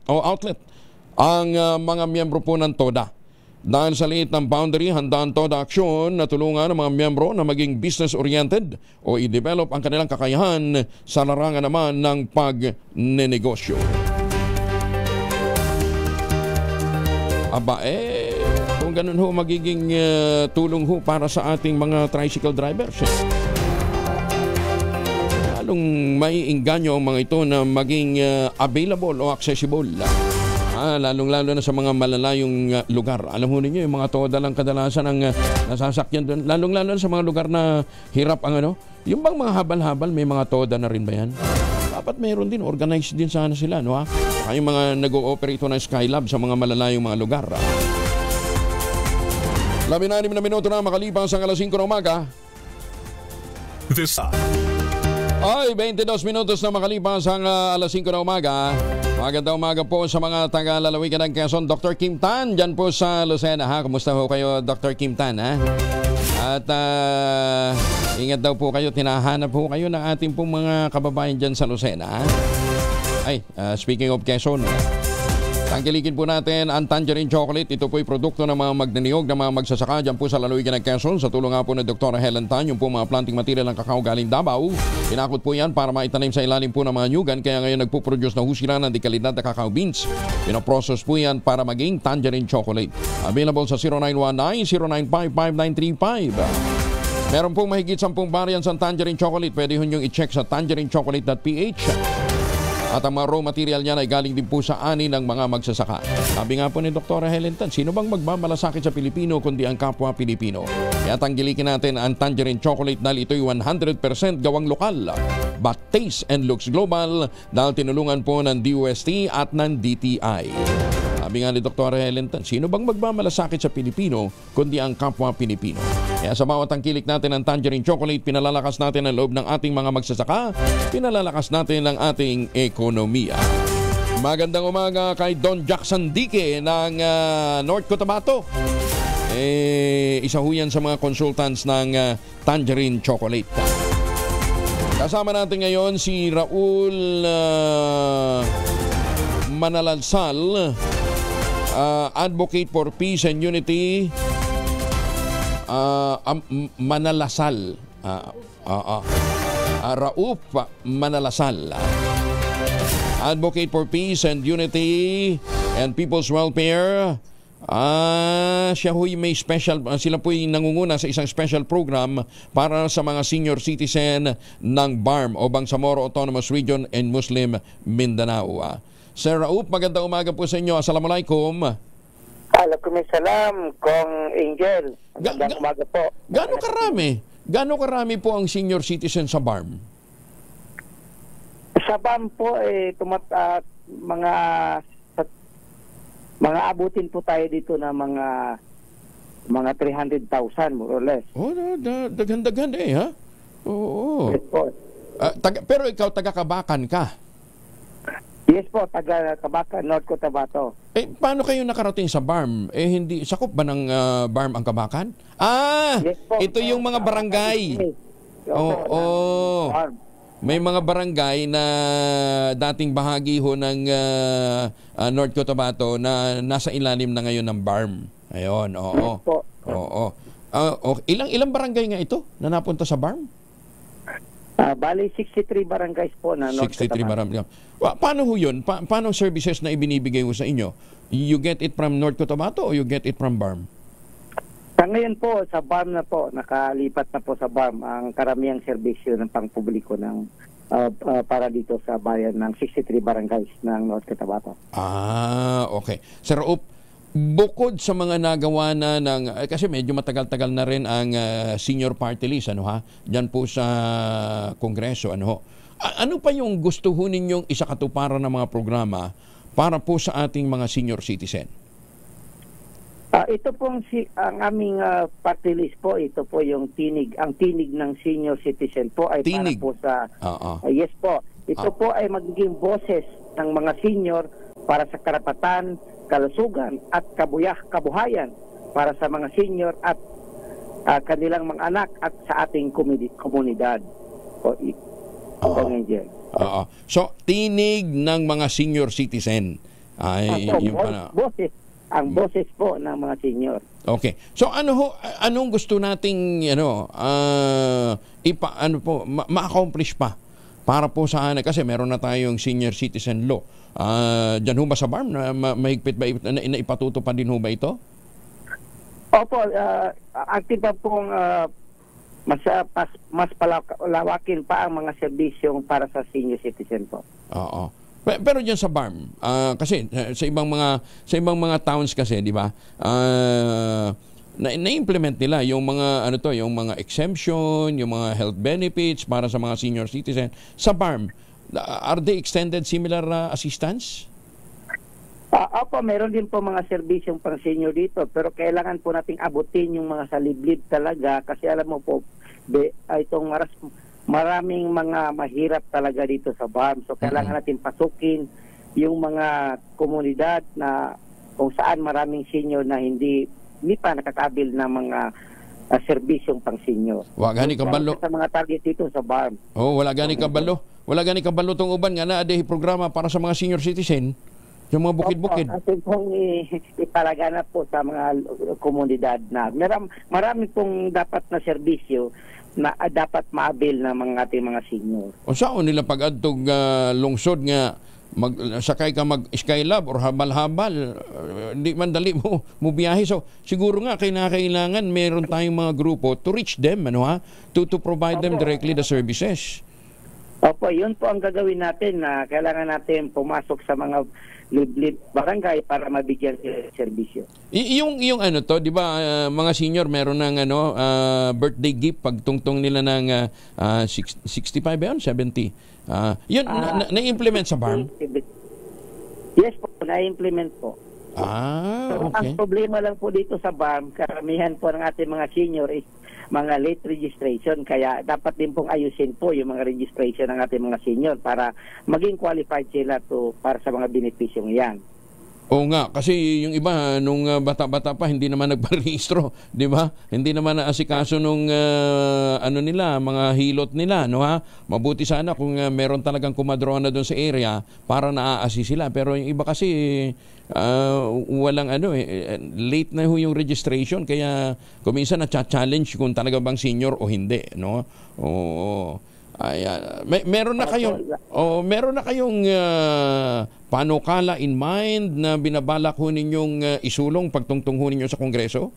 ang mga miyembro po ng TODA. Dahil sa liit ng boundary, handaan TODA Action na tulungan ang mga miyembro na maging business-oriented o i-develop ang kanilang kakayahan sa larangan naman ng pagnenegosyo. Kung ganun ho, magiging tulong ho para sa ating mga tricycle drivers. Lalong maiinganyo ang mga ito na maging available o accessible. Lalong-lalo na sa mga malalayong lugar. Alam mo ninyo, yung mga TODA lang kadalasan ang nasasakyan doon. Lalong-lalo na sa mga lugar na hirap ang ano. Yung bang mga habal-habal, may mga TODA na rin ba yan? Dapat mayroon din, organized din sana sila, no ha? Kaya yung mga nag-ooperate ng Skylab sa mga malalayong mga lugar. 16 na minuto na makalipas ang alas 5 ng umaga. Ay, 22 minutos na makalipas ang alas 5 na umaga. Magandang umaga po sa mga taga-lalawigan ng Quezon. Dr. Kim Tan, dyan po sa Lucena. Ha? Kumusta po kayo, Dr. Kim Tan? Ha? At ingat daw po kayo, tinahanap po kayo ng ating pong mga kababayan dyan sa Lucena. Ha? Ay, speaking of Quezon, tangkilikin po natin ang Tangerine Chocolate. Ito po ay produkto ng mga magnaniyog ng mga magsasaka dyan po sa lalawigan ng Quezon. Sa tulong nga po ng Dr. Helen Tan, yung po mga planting material ng kakao galing Davao. Pinakot po yan para maitanim sa ilalim po ng mga nyugan. Kaya ngayon nagpuproduce na husila ng dekalidad na kakao beans. Pinoprocess po yan para maging Tangerine Chocolate. Available sa 0919-0955-935. Meron pong mahigit 10 variants ng Tangerine Chocolate. Pwede nyo i-check sa tangerinechocolate.ph. At ang mga raw material niyan ay galing din po sa ani ng mga magsasaka. Sabi nga po ni Dr. Helen Tan, sino bang magmamalasakit sa Pilipino kundi ang kapwa Pilipino? Kaya tanggilikin natin ang Tangerine Chocolate dahil ito'y 100% gawang lokal. But taste and looks global dahil tinulungan po ng DOST at ng DTI. Sabi nga ni Dr. Helen Tan, sino bang magmamalasakit sa Pilipino kundi ang kapwa Pilipino? Kaya sa bawat tangkilik natin ng Tangerine Chocolate, pinalalakas natin ang loob ng ating mga magsasaka, pinalalakas natin ang ating ekonomiya. Magandang umaga kay Don Jackson Dique ng North Cotabato. Isa ho yan sa mga consultants ng Tangerine Chocolate. Kasama natin ngayon si Raul Manalansal, Advocate for Peace and Unity, Manalasal, Rauf Manalasal, Advocate for Peace and Unity and People's Welfare. Siya ho'y may special, sila po'y nangunguna sa isang special program para sa mga senior citizen ng BARM o Bangsamoro Autonomous Region and Muslim Mindanao. Sir Rauf, magandang umaga po sa inyo. Assalamualaikum. Waalaikumsalam, Kong Angel. Magandang umaga po. Gaano karami po ang senior citizen sa BARM? Sa BARM po, mga abutin po tayo dito na mga 300,000 more or less. Oh, daghan-daghan ha? Oo. Yes po. Pero ikaw taga-Kabakan ka? Yes po, taga-Kabakan, North Cotabato. Paano kayo nakarating sa BARM? Hindi, sakop ba ng BARM ang Kabakan? Yes po, ito yung mga barangay. Oo. May mga barangay na dating bahagi ho ng North Cotabato na nasa ilalim na ngayon ng BARM. Ayun, oo. Yes po. Oo. Ilang barangay nga ito na napunta sa BARM? Bali, 63 barangays po na North 63 Cotabato. barangay. Paano ho yun? Paano services na ibinibigay ho sa inyo? You get it from North Cotabato or you get it from BARM? Sa ngayon po, sa BARM na po, nakalipat na po sa BARM ang karamihang serbisyo ng pangpubliko ng para dito sa bayan ng 63 barangays ng North Cotabato. Okay. Sir Rauf, bukod sa mga nagawa na ng, kasi medyo matagal-tagal na rin ang senior party list, Diyan po sa Kongreso, Ano pa yung gusto ho ninyong isakatuparan ng mga programa para po sa ating mga senior citizen? Ito pong ang aming party list po, ito po yung ang tinig ng senior citizen po ay tinig. Para po sa yes po. Ito po ay magiging boses ng mga senior para sa karapatan, kalusugan at kabuhayan para sa mga senior at kanilang mga anak at sa ating komunidad. So, tinig ng mga senior citizen. Boses. Ang boses po ng mga senior. Okay. So anong gusto nating ma-accomplish pa para po sa kasi meron na tayong senior citizen law. Diyan ho ba sa BARM na mahigpit ba na ipatutupad din ho ba ito? Opo, active pa pong mas palawakin pa ang mga serbisyong para sa senior citizen po. Oo. Pero diyan sa BARM, kasi sa ibang mga towns kasi, di ba? Na-implement nila yung mga yung mga exemption, yung mga health benefits para sa mga senior citizen. Sa BARM, are they extended similar assistance? Opo, meron din po mga serbisyong pang senior dito, pero kailangan po nating abutin yung mga sa liblib talaga kasi alam mo po, itong maraming mga mahirap talaga dito sa BARM. So kailangan natin pasukin yung mga komunidad na kung saan maraming senior na hindi pa nakakabil ng mga serbisyong pang senior. Wa gani kabalo sa mga target dito sa BARM. Oh, wala gani kabalo. Wala gani kabalo tong uban nga naa programa para sa mga senior citizen. Yung mga bukid-bukid. Atin pong ipalaganap po sa mga komunidad na marami pong dapat na serbisyo na dapat maabil ng mga ating mga senior. O saan nila pag-adtog lungsod nga sakay ka mag-skylab or habal-habal, di man dali mo biyahe. So siguro nga kailangan meron tayong mga grupo to reach them, to provide them directly the services. Opo, yun po ang gagawin natin na kailangan natin pumasok sa mga liblib barangay para mabigyan sila ng serbisyo. Yung to, 'di ba, mga senior meron ng birthday gift pagtungtong nila ng 65 ba yun? 70. Yun na-implement sa BARM? Yes po, na-implement po. Okay. Ang problema lang po dito sa BARM, karamihan po ng ating mga senior is mga late registration, kaya dapat din pong ayusin po yung mga registration ng ating mga senior para maging qualified sila para sa mga benepisyong yan. Oo nga, kasi yung iba nung bata-bata pa hindi naman nagparehistro, 'di ba? Hindi naman naasikaso nung nila, mga hilot nila, Mabuti sana kung meron talagang kumadrona doon sa area para naa-assist sila. Pero yung iba kasi walang late na yung registration, kaya kuminsan na-challenge kung talaga bang senior o hindi, Oo. Ayan. Meron na kayong panukala in mind na binabalak ho ninyong isulong pagtungtong ho ninyo sa Kongreso?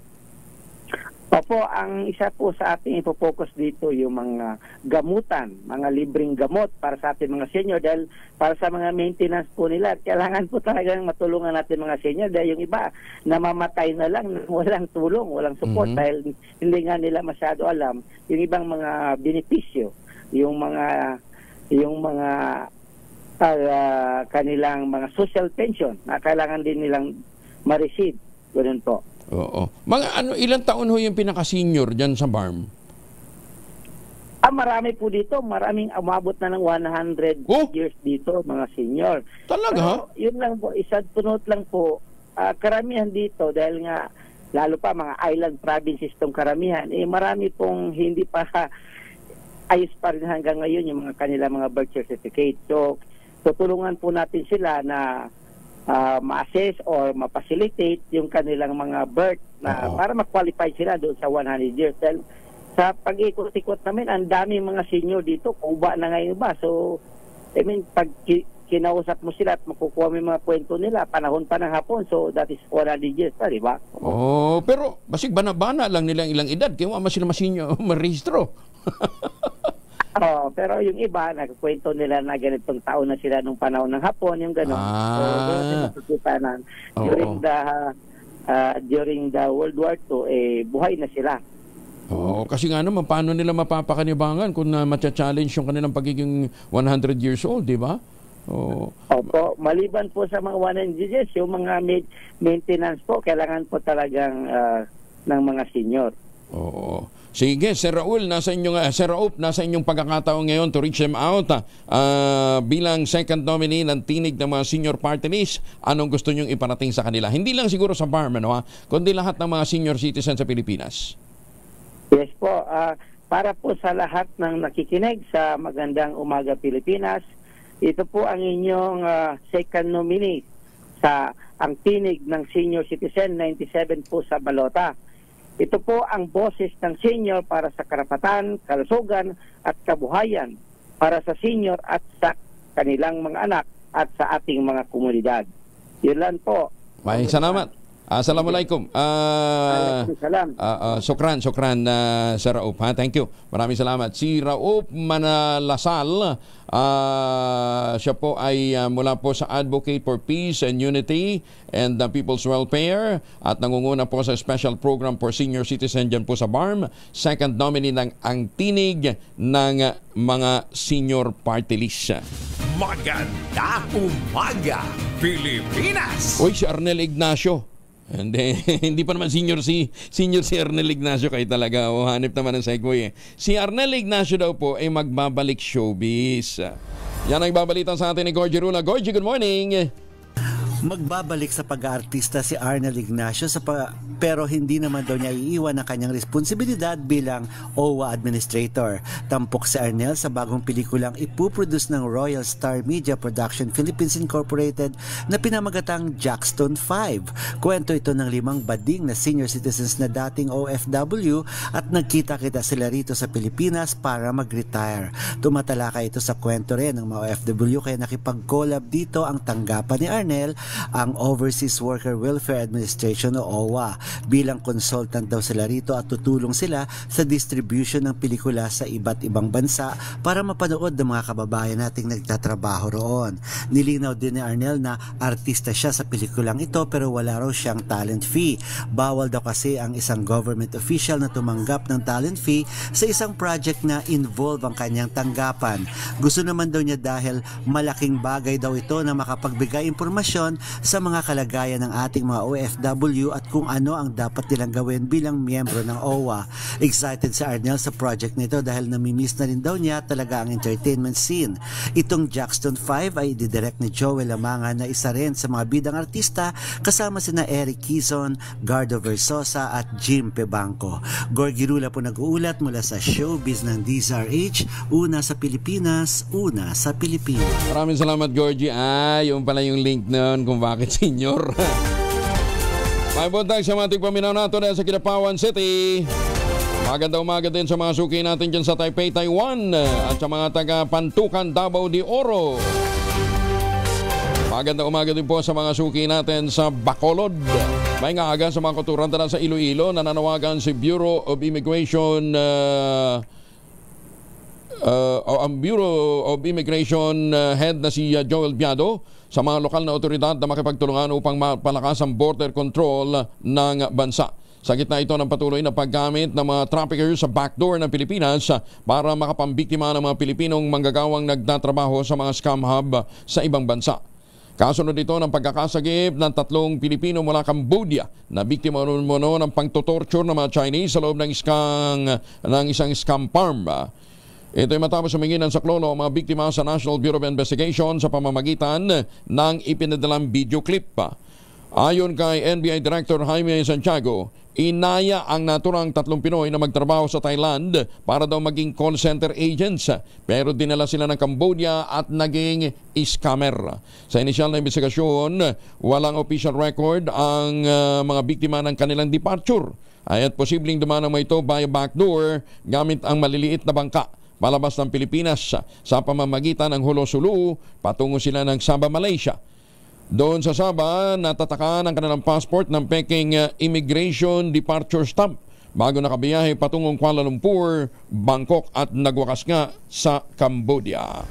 Opo, ang isa po sa ating ipopokus dito yung mga gamutan, mga libreng gamot para sa ating mga senior, dahil para sa mga maintenance po nila. Kailangan po talagang matulungan natin mga senior dahil yung iba namamatay na lang, walang tulong, walang support dahil hindi nga nila masyado alam yung ibang mga benepisyo, yung mga kanilang mga social pension na kailangan din nilang ma-receive. Ganun po. Oo. Ilang taon ho yung pinaka-senior dyan sa BARM? Marami po dito. Maraming umabot na ng 100 years dito, mga senior. Talaga? Pero, yun lang po, isang tunot lang po, karamihan dito, dahil nga, lalo pa mga island provinces itong karamihan, marami pong hindi pa ayos pa rin hanggang ngayon yung mga kanila mga birth certificate. So, tutulungan po natin sila na ma-assess or ma-facilitate yung kanilang mga birth na para ma-qualify sila doon sa 100 years. Dahil sa pag-ikot-ikot namin, ang daming mga senior dito, kuba na ngayon ba. So, pag kinausap mo sila at makukuha mo yung mga kwento nila, panahon pa ng hapon, so that is 100 years pa, di ba? Pero basig bana-bana lang nilang ilang edad, kaya wala sila masinyo marehistro. Pero yung iba, nagkwento nila na ganitong taon na sila nung panahon ng hapon, yung gano'n. So, doon sila makikita na during the World War II, buhay na sila. Kasi nga naman, paano nila mapapakanibangan kung matcha-challenge yung kanilang pagiging 100 years old, di ba? Opo, maliban po sa mga 100 years, yung mga maintenance po, kailangan po talagang ng mga senior. Sige, Sir Raul, nasa inyong pagkakataon ngayon to reach them out bilang second nominee ng tinig ng mga senior party list. Anong gusto nyong iparating sa kanila? Hindi lang siguro sa BARM, kundi lahat ng mga senior citizens sa Pilipinas. Yes po, para po sa lahat ng nakikinig sa Magandang Umaga Pilipinas, ito po ang inyong second nominee sa ang tinig ng senior citizen, 97 po sa balota. Ito po ang boses ng senior para sa karapatan, kalusugan at kabuhayan para sa senior at sa kanilang mga anak at sa ating mga komunidad. Yun lang po. May salamat. Assalamualaikum. Sukran Sir Raup. Thank you. Maraming salamat. Si Raup Manalasal, siya po ay mula po sa Advocate for Peace and Unity and the People's Welfare at nangunguna po sa Special Program for Senior Citizen dyan po sa BARM. Second nominee ng ang tinig ng mga senior party list. Maganda Umaga Pilipinas! Uy, si Arnel Ignacio. Hindi pa naman senior si Arnel Ignacio kayo talaga. O hanip naman ng segue. Si Arnel Ignacio daw po ay magbabalik showbiz. Yan ang babalitan sa atin ni Gorgie Rula. Gorgie, good morning. Magbabalik sa pag-aartista si Arnel Ignacio pero hindi naman daw niya iiwan ang kanyang responsibilidad bilang OWA administrator. Tampok si Arnel sa bagong pelikulang ipuproduce ng Royal Star Media Production Philippines Incorporated na pinamagatang Jackstone 5. Kwento ito ng 5 bading na senior citizens na dating OFW at nagkita-kita sila rito sa Pilipinas para mag-retire. Tumatalakay ito sa kwento rin ng mga OFW kaya nakipag-collab dito ang tanggapan ni Arnel, ang Overseas Worker Welfare Administration o OWA. Bilang consultant daw sila rito at tutulong sila sa distribution ng pelikula sa iba't ibang bansa para mapanood ng mga kababayan nating nagtatrabaho roon. Nilinaw din ni Arnel na artista siya sa pelikulang ito pero wala raw siyang talent fee. Bawal daw kasi ang isang government official na tumanggap ng talent fee sa isang project na involve ang kanyang tanggapan. Gusto naman daw niya dahil malaking bagay daw ito na makapagbigay impormasyon sa mga kalagayan ng ating mga OFW at kung ano ang dapat nilang gawin bilang miyembro ng OWA. Excited si Arnel sa project nito dahil namimiss na rin daw niya talaga ang entertainment scene. Itong Jackstone 5 ay ididirect ni Joel Lamangan na isa rin sa mga bidang artista kasama sina Eric Quizon, Gardo Versosa at Jim Pebangco. Gorgie Rula po nag-uulat mula sa showbiz ng DZRH, una sa Pilipinas, una sa Pilipinas. Maraming salamat, Gorgie. Yung pala yung link nun kung bakit senior. May buntag sa mating paminaw nato dahil sa Kidapawan City. Maganda umaga din sa mga suki natin dyan sa Taipei, Taiwan at sa mga taga Pantukan, Davao de Oro. Maganda umaga din po sa mga suki natin sa Bacolod. May ngaaga sa mga kuturanta na sa Iloilo. Nananawagan si Bureau of Immigration ang Bureau of Immigration head na si Joel Biado sa mga lokal na otoridad na makipagtulungan upang mapalakas ang border control ng bansa. Sa gitna ito ng patuloy na paggamit ng mga traffickers sa backdoor ng Pilipinas para makapambiktima ng mga Pilipinong manggagawang nagtatrabaho sa mga scam hub sa ibang bansa. Kasunod ito ng pagkakasagip ng 3 Pilipino mula Cambodia na biktima ng pangtotorture ng mga Chinese sa loob ng isang scam farm. Ito ay matapos humingin ng saklolo ang mga biktima sa National Bureau of Investigation sa pamamagitan ng ipinadalang video clip. Ayon kay NBI Director Jaime Santiago, inaya ang naturang 3 Pinoy na magtrabaho sa Thailand para daw maging call center agents pero dinala sila ng Cambodia at naging scammer. Sa inisyal na investigasyon, walang official record ang mga biktima ng kanilang departure. At posibleng dumanang mo ito via backdoor gamit ang maliliit na bangka palabas ng Pilipinas sa pamamagitan ng Hulo-Sulu patungo sila ng Sabah, Malaysia. Doon sa Sabah, natatakan ang kanilang passport ng Peking Immigration Departure Stamp bago nakabiyahe patungong Kuala Lumpur, Bangkok at nagwakas nga sa Cambodia.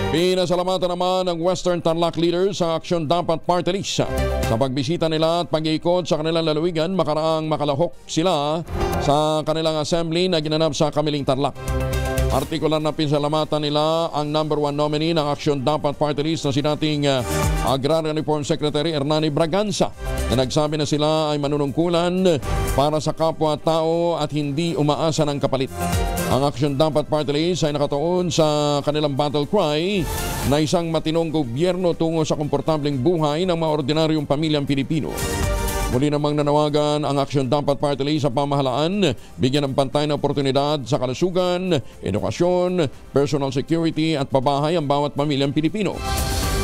Pinasalamatan naman ng Western Tarlac leaders sa Aksyon Dapat Party List sa pagbisita nila at pag-iikot sa kanilang lalawigan makaraang makalahok sila sa kanilang assembly na ginanap sa Kamiling Tarlac. Partikular na pinsalamatan nila ang number 1 nominee ng Aksyon Dapat Party List na si dating Agrarian Reform Secretary Hernani Braganza na nagsabi na sila ay manunungkulan para sa kapwa-tao at hindi umaasa ng kapalit. Ang Aksyon Dapat Party List ay nakatuon sa kanilang battle cry na isang matinong gobyerno tungo sa komportableng buhay ng mga ordinaryong pamilyang Pilipino. Muli namang nanawagan ang Aksyon Dapat Party List sa pamahalaan, bigyan ng pantay na oportunidad sa kalusugan, edukasyon, personal security at pabahay ang bawat pamilyang Pilipino.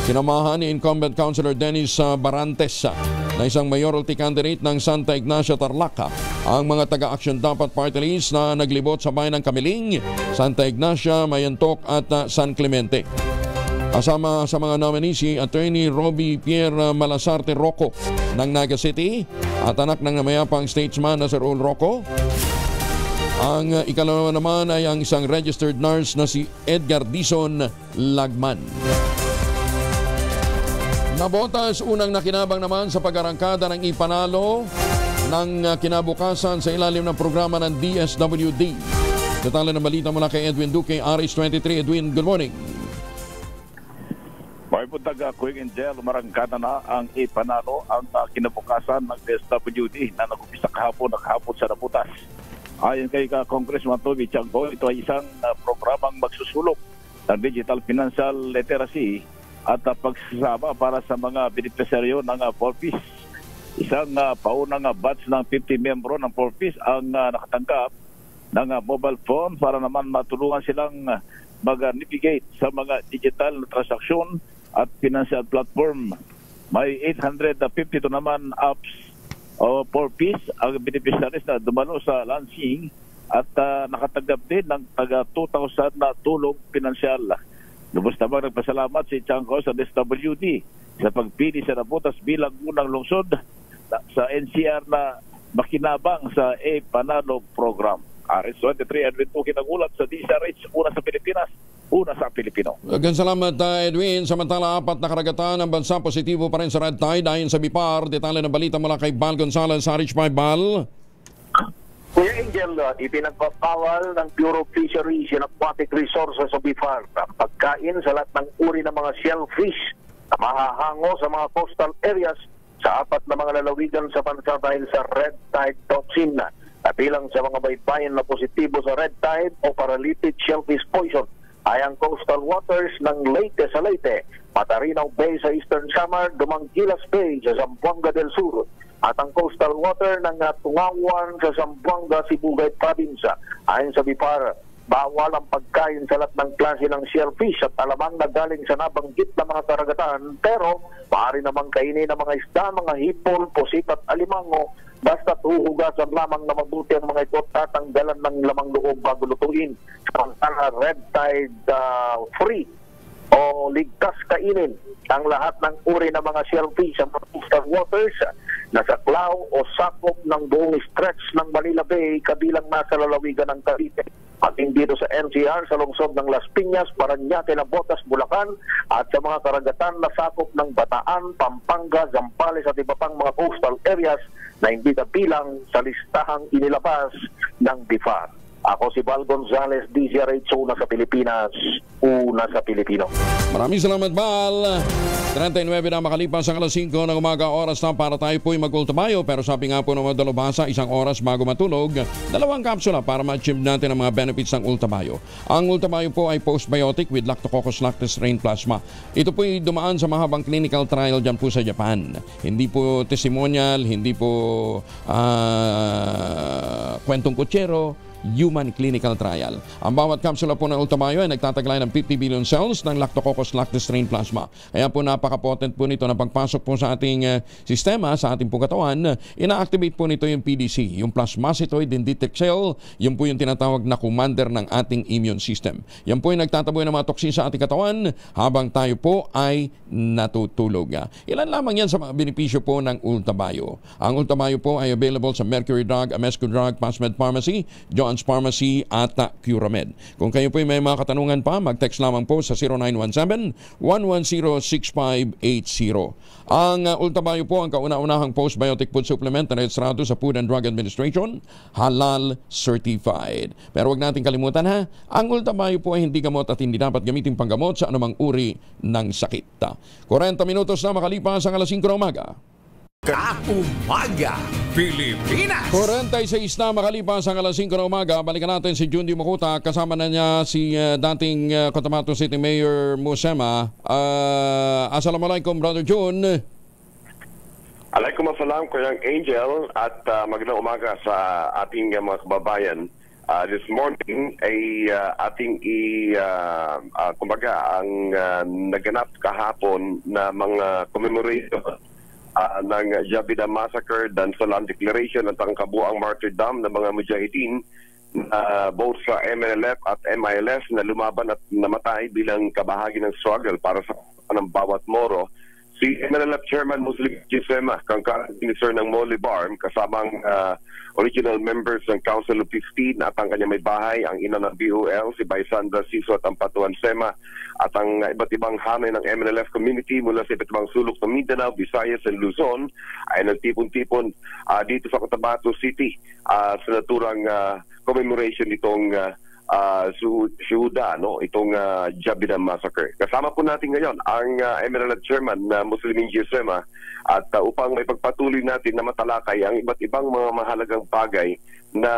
Sinamahan ni incumbent Councilor Dennis Barantes na isang mayoralty candidate ng Santa Ignacia, Tarlac ang mga taga-Aksyon Dapat Party List na naglibot sa bayan ng Kamiling, Santa Ignacia, Mayantok at San Clemente. Kasama sa mga nominee si Attorney Robbie Pierre Malasarte Rocco ng Naga City at anak ng namayapang statesman na Sir Ul Rocco. Ang ikalawa naman ay ang isang registered nurse na si Edgar Dison Lagman. Nabotas unang nakinabang naman sa pag-arangkada ng ipanalo ng kinabukasan sa ilalim ng programa ng DSWD. Detalye ng balita mula kay Edwin Duque, RH23. Edwin, good morning. May buntag Kuya Angel, marangkada na ang ipanalo ang kinabukasan ng SWD na nag-upisa kahapon sa nabutas. Ayon kay Congressman Toby Tiangco, ito ay isang programang magsusulok ng digital financial literacy at pagsasama para sa mga benepisaryo ng 4Ps. Isang paunang batch ng 50 membro ng 4Ps ang nakatanggap ng mobile phone para naman matulungan silang mag-navigate sa mga digital transaksyon at financial platform. May 852 naman apps o 4Ps ang beneficiaries na dumalo sa launching at nakatanggap din ng taga 2,000 na tulong pinansyal. Lubos naman nagpasalamat si Tiangco sa SWD sa pagpili sa nabutas bilang unang lungsod sa NCR na makinabang sa Panalo program. RS23 Edwin po kinagulat sa DZRH, una sa Pilipinas, una sa Pilipino. Maraming salamat Edwin. Samantala, 4 na karagatan ng bansa positibo pa rin sa red tide ayon sa BIPAR. Detalye ng balita mula kay Bal Gonzalez sa RH5. Bal. Kuya Angel, ipinagpapawal ng Bureau of Fisheries and Aquatic Resources o BIPAR ang pagkain sa lahat ng uri ng mga shellfish na mahahango sa mga coastal areas sa 4 na mga lalawigan sa bansa dahil sa red tide toxin. Kabilang sa mga baybayin na positibo sa red tide o paralytic shellfish poison ay ang coastal waters ng Leyte sa Leyte, Matarinaw Bay sa Eastern Samar, Dumangilas Bay sa Zamboanga del Sur, at ang coastal water ng Tungawan sa Zamboanga, Sibugay Province. Ayon sa BIPAR, bawal ang pagkain sa lahat ng klase ng shellfish at alamang na galing sa nabanggit na mga karagatan, pero maaari namang kainin ng mga isda, mga hipon, pusit at alimango basta huhugasan lamang na mabuti ang mga ito, tatanggalan ng lamang loob bago lutuin. Samantala, red tide free o ligtas kainin ang lahat ng uri ng mga shellfish sa coastal waters na saklaw o sakop ng buong stretch ng Manila Bay kabilang nasa lalawigan ng Cavite. Ating dito sa NCR sa lungsod ng Las Piñas, Parañaque, Botas, Bulacan at sa mga karagatan na sakop ng Bataan, Pampanga, Zambales at iba pang mga coastal areas na hindi kabilang sa listahang inilabas ng BIPAR. Ako si Bal Gonzalez, DZRH, una sa Pilipinas, una sa Pilipino. Maraming salamat, Bal. 39 na makalipas ang alas 5 ng umaga, oras na para tayo po'y mag-ultimayo. Pero sabi nga po ng mga dalubhasa, 1 oras bago matulog, 2 kapsula para ma-achieve natin ang mga benefits ng ultimayo. Ang ultimayo po ay postbiotic with Lactococcus lactis strain plasma. Ito po'y dumaan sa mahabang clinical trial dyan po sa Japan. Hindi po testimonial, hindi po kwentong kutsero, human clinical trial. Ang bawat kapsula po ng Ultimayo ay nagtataglay ng 50 billion cells ng Lactococcus lactis strain plasma. Kaya po napaka-potent po nito na pagpasok po sa ating sistema, sa ating pong katawan, ina-activate po nito yung PDC, yung plasmacytoid dendritic cell, yun po yung tinatawag na commander ng ating immune system. Yan po yung nagtataboy ng mga toksin sa ating katawan habang tayo po ay natutulog. Ilan lamang yan sa mga benepisyo po ng Ultimayo. Ang Ultimayo po ay available sa Mercury Drug, Amesco Drug, Pasmed Pharmacy, John's Pharmacy at Curamed. Kung kayo po may mga katanungan pa, mag-text lamang po sa 0917-110-6580. Ang Ultimayo po ang kauna-unahang postbiotic food supplement na rehistrado sa Food and Drug Administration, halal certified. Pero wag natin kalimutan ha, ang Ultimayo po ay hindi gamot at hindi dapat gamitin panggamot sa anumang uri ng sakit. 40 minutos na makalipas ang alas 5 ng umaga. Umaga, Pilipinas. 46 na makalipas ang alas 5 ng umaga. Balikan natin si Jundi Makuta. Kasama na niya si dating Cotabato City Mayor Musema. Assalamualaikum, Brother Jun. Alaikum assalam, Kuya Angel, at magandang umaga sa ating mga kababayan. This morning ay ating kumbaga ang naganap kahapon na mga commemoration ng Jabida Massacre dan sa Land Declaration at ang kabuang martyrdom ng mga mujahideen both sa MNLF at MILF na lumaban at namatay bilang kabahagi ng struggle para sa ng bawat Moro. Si MNLF Chairman Muslim Gisema, Kangkang Minister ng Molly Barm, kasamang original members ng Council of 15 at ang kanyang may bahay, ang ina ng BUL, si Baisandra Siso at ang Patuan Sema, at ang iba't ibang hanay ng MNLF community mula sa iba't ibang sulok ng Mindanao, Visayas at Luzon ay nagtipon-tipon dito sa Cotabato City sa naturang commemoration nitong syuda, no, itong Jabida Massacre. Kasama po natin ngayon ang MNLF Chairman na Muslimin Gisema at upang may pagpatuloy natin na matalakay ang iba't ibang mga mahalagang bagay na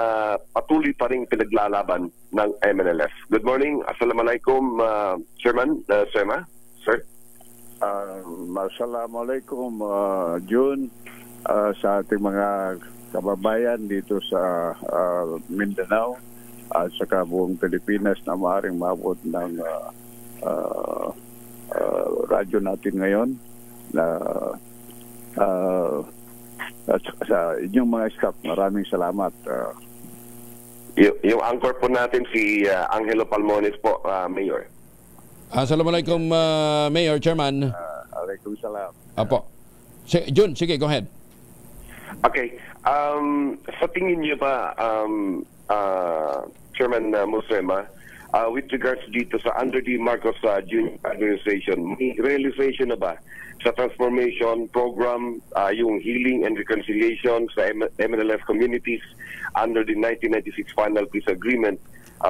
patuloy pa rin pinaglalaban ng MNLF. Good morning. Assalamualaikum, Chairman Sema. Sir. Assalamualaikum, June, sa ating mga kababayan dito sa Mindanao at sa buong Pilipinas na maaaring maabot ng radyo natin ngayon na at sa inyong mga staff. Maraming salamat. Yung anchor po natin si Angelo Palmones po, Mayor. Assalamualaikum, Mayor, Chairman. Alaikum salam. Apo. Jun, sige, go ahead. Okay. Sa tingin niyo ba, Chairman Musema, with regards dito sa under the Marcos Jr. administration, may realization na ba sa transformation program, yung healing and reconciliation sa MNLF communities under the 1996 final peace agreement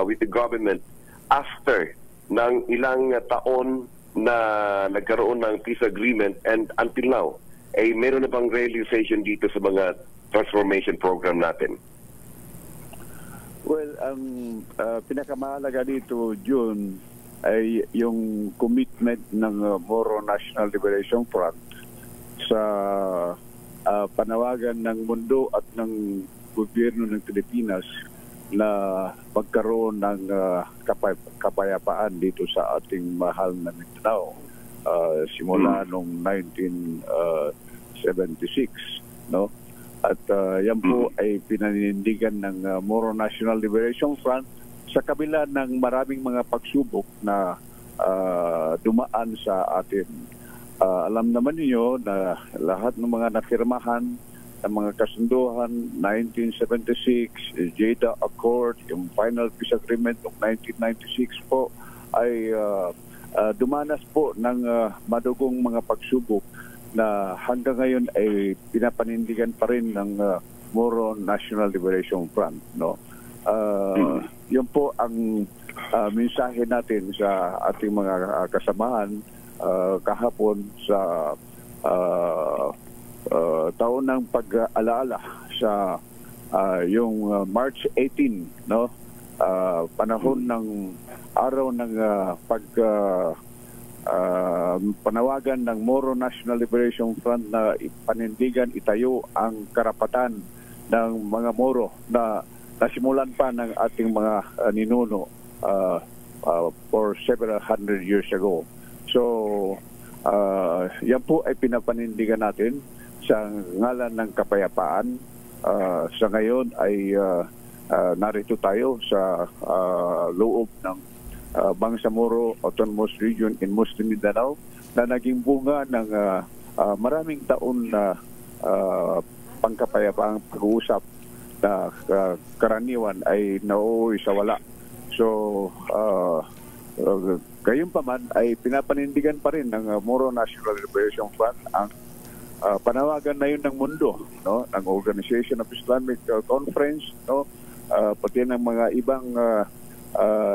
with the government after ng ilang taon na nagkaroon ng peace agreement and until now, ay meron na bang realization dito sa mga transformation program natin? Well, ang pinakamahalaga dito, June, ay yung commitment ng Moro National Liberation Front sa panawagan ng mundo at ng gobyerno ng Pilipinas na magkaroon ng kapayapaan dito sa ating mahal na Mindanao simula noong 1976, no? At yan po ay pinanindigan ng Moro National Liberation Front sa kabila ng maraming mga pagsubok na dumaan sa atin. Alam naman niyo na lahat ng mga napirmahan ng mga kasunduhan, 1976, Jeddah Accord, yung Final Peace Agreement ng 1996 po, ay dumanas po ng madugong mga pagsubok na hanggang ngayon ay pinapanindigan pa rin ng Moro National Liberation Front, no? Yun po ang mensahe natin sa ating mga kasamahan kahapon sa taon ng pag-alaala sa yung March 18, no? Panahon ng araw ng panawagan ng Moro National Liberation Front na panindigan itayo ang karapatan ng mga Moro na nasimulan pa ng ating mga ninuno for several hundred years ago. So, yan po ay pinapanindigan natin sa ngalan ng kapayapaan. Sa ngayon ay narito tayo sa loob ng Bangsamoro Autonomous Region in Muslim Mindanao na naging bunga ng maraming taon na pangkapayapaang pag-uusap na karaniwan ay nauuwi sa wala. So, gayunpaman ay pinapanindigan pa rin ng Moro National Liberation Front ang panawagan na yun ng mundo, no, ng Organization of Islamic Conference, no, pati ng mga ibang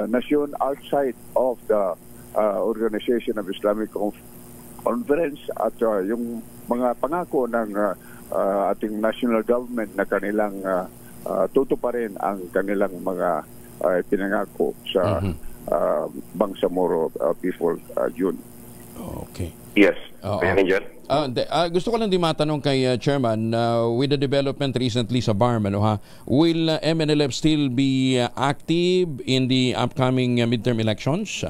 nasyon outside of the Organization of Islamic Conference at yung mga pangako ng ating national government na kanilang tutuparin ang kanilang mga pinangako sa Bangsamoro people, June. Okay. Yes. Gusto ko lang din matanong kay Chairman, with the development recently sa BARM, will MNLF still be active in the upcoming midterm elections,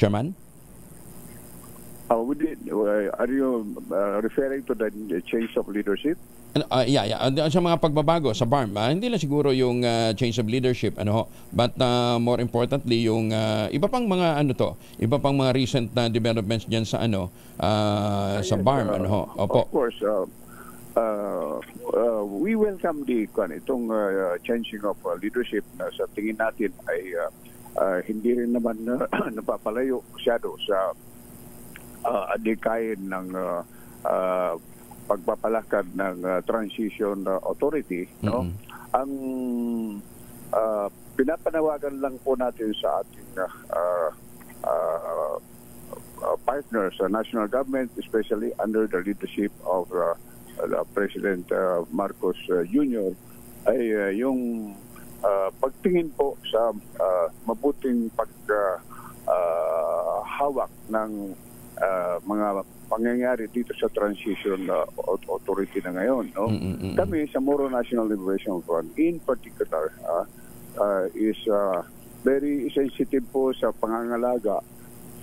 Chairman? Are you referring to the change of leadership? Yeah. Sa mga pagbabago sa BARM, hindi lang siguro yung change of leadership, but more importantly yung iba pang mga iba pang mga recent na developments diyan sa sa BARM, Opo. Of course, we welcome itong changing of leadership na sa tingin natin ay hindi rin naman napapalayo masyado sa adikain ng pagpapalakad ng transition authority, no? Ang pinapanawagan lang po natin sa ating partners sa national government, especially under the leadership of President Marcos Jr., ay yung pagtingin po sa mabuting paghawak ng mga pangyayari dito sa transition authority na ngayon. No? Kami sa Moro National Liberation Front, in particular, is very sensitive po sa pangangalaga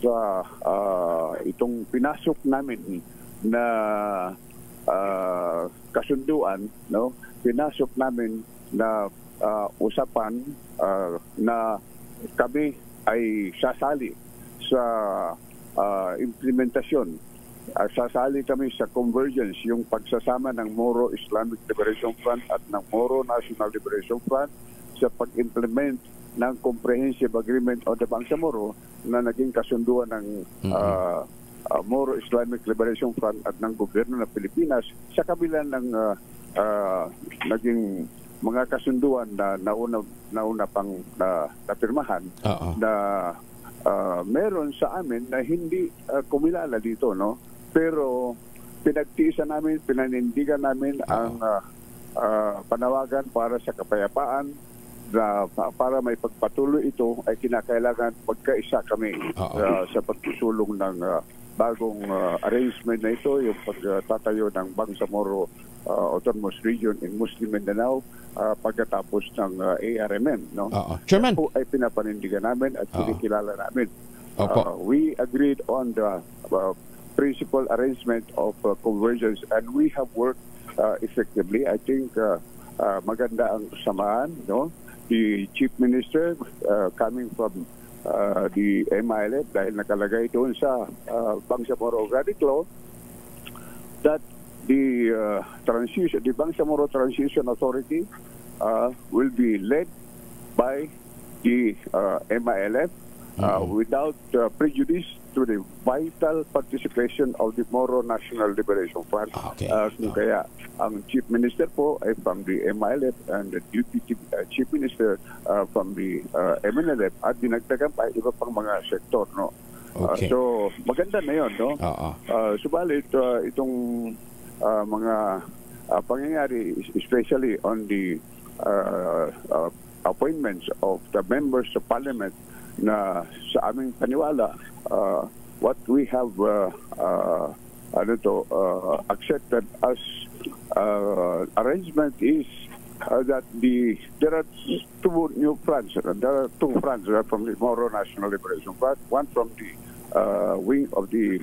sa itong pinasok namin na kasunduan, no? Pinasok namin na usapan na kami ay sasali sa implementasyon. Sasali kami sa convergence, yung pagsasama ng Moro Islamic Liberation Front at ng Moro National Liberation Front sa pag-implement ng Comprehensive Agreement o the Bangsamoro na naging kasunduan ng Moro Islamic Liberation Front at ng gobyerno ng Pilipinas sa kabila ng naging mga kasunduan na nauna pang napirmahan na meron sa amin na hindi kumilala dito, no? Pero pinagtiisan namin, pinanindigan namin ang panawagan para sa kapayapaan, na para may pagpatuloy ito ay kinakailangan magkaisa kami sa pagsusulong ng bagong arrangement na ito, yung pagtatayo ng Bangsamoro Autonomous Region in Muslim Mindanao pagkatapos ng ARMM. No? Chairman, ito ay pinapanindigan namin at kinikilala namin. We agreed on the principal arrangement of convergence and we have worked effectively. I think maganda ang samahan, no? The Chief Minister coming from the MILF dahil nakalagay doon sa Bangsamoro Organic Law that the Bangsamoro Transition Authority will be led by the MILF without prejudice to the vital participation of the Moro National Liberation Front. Kaya ang Chief Minister po ay from the MILF and the Deputy Chief Minister from the MNLF at dinagdagan pa iba pang mga sektor. No? So maganda na yun. No? Subalit itong mga pangyayari, especially on the appointments of the members of Parliament na sa aming paniwala, what we have accepted as arrangement is that there are two new fronts. There are two fronts from the Moro National Liberation Front, one from the wing of the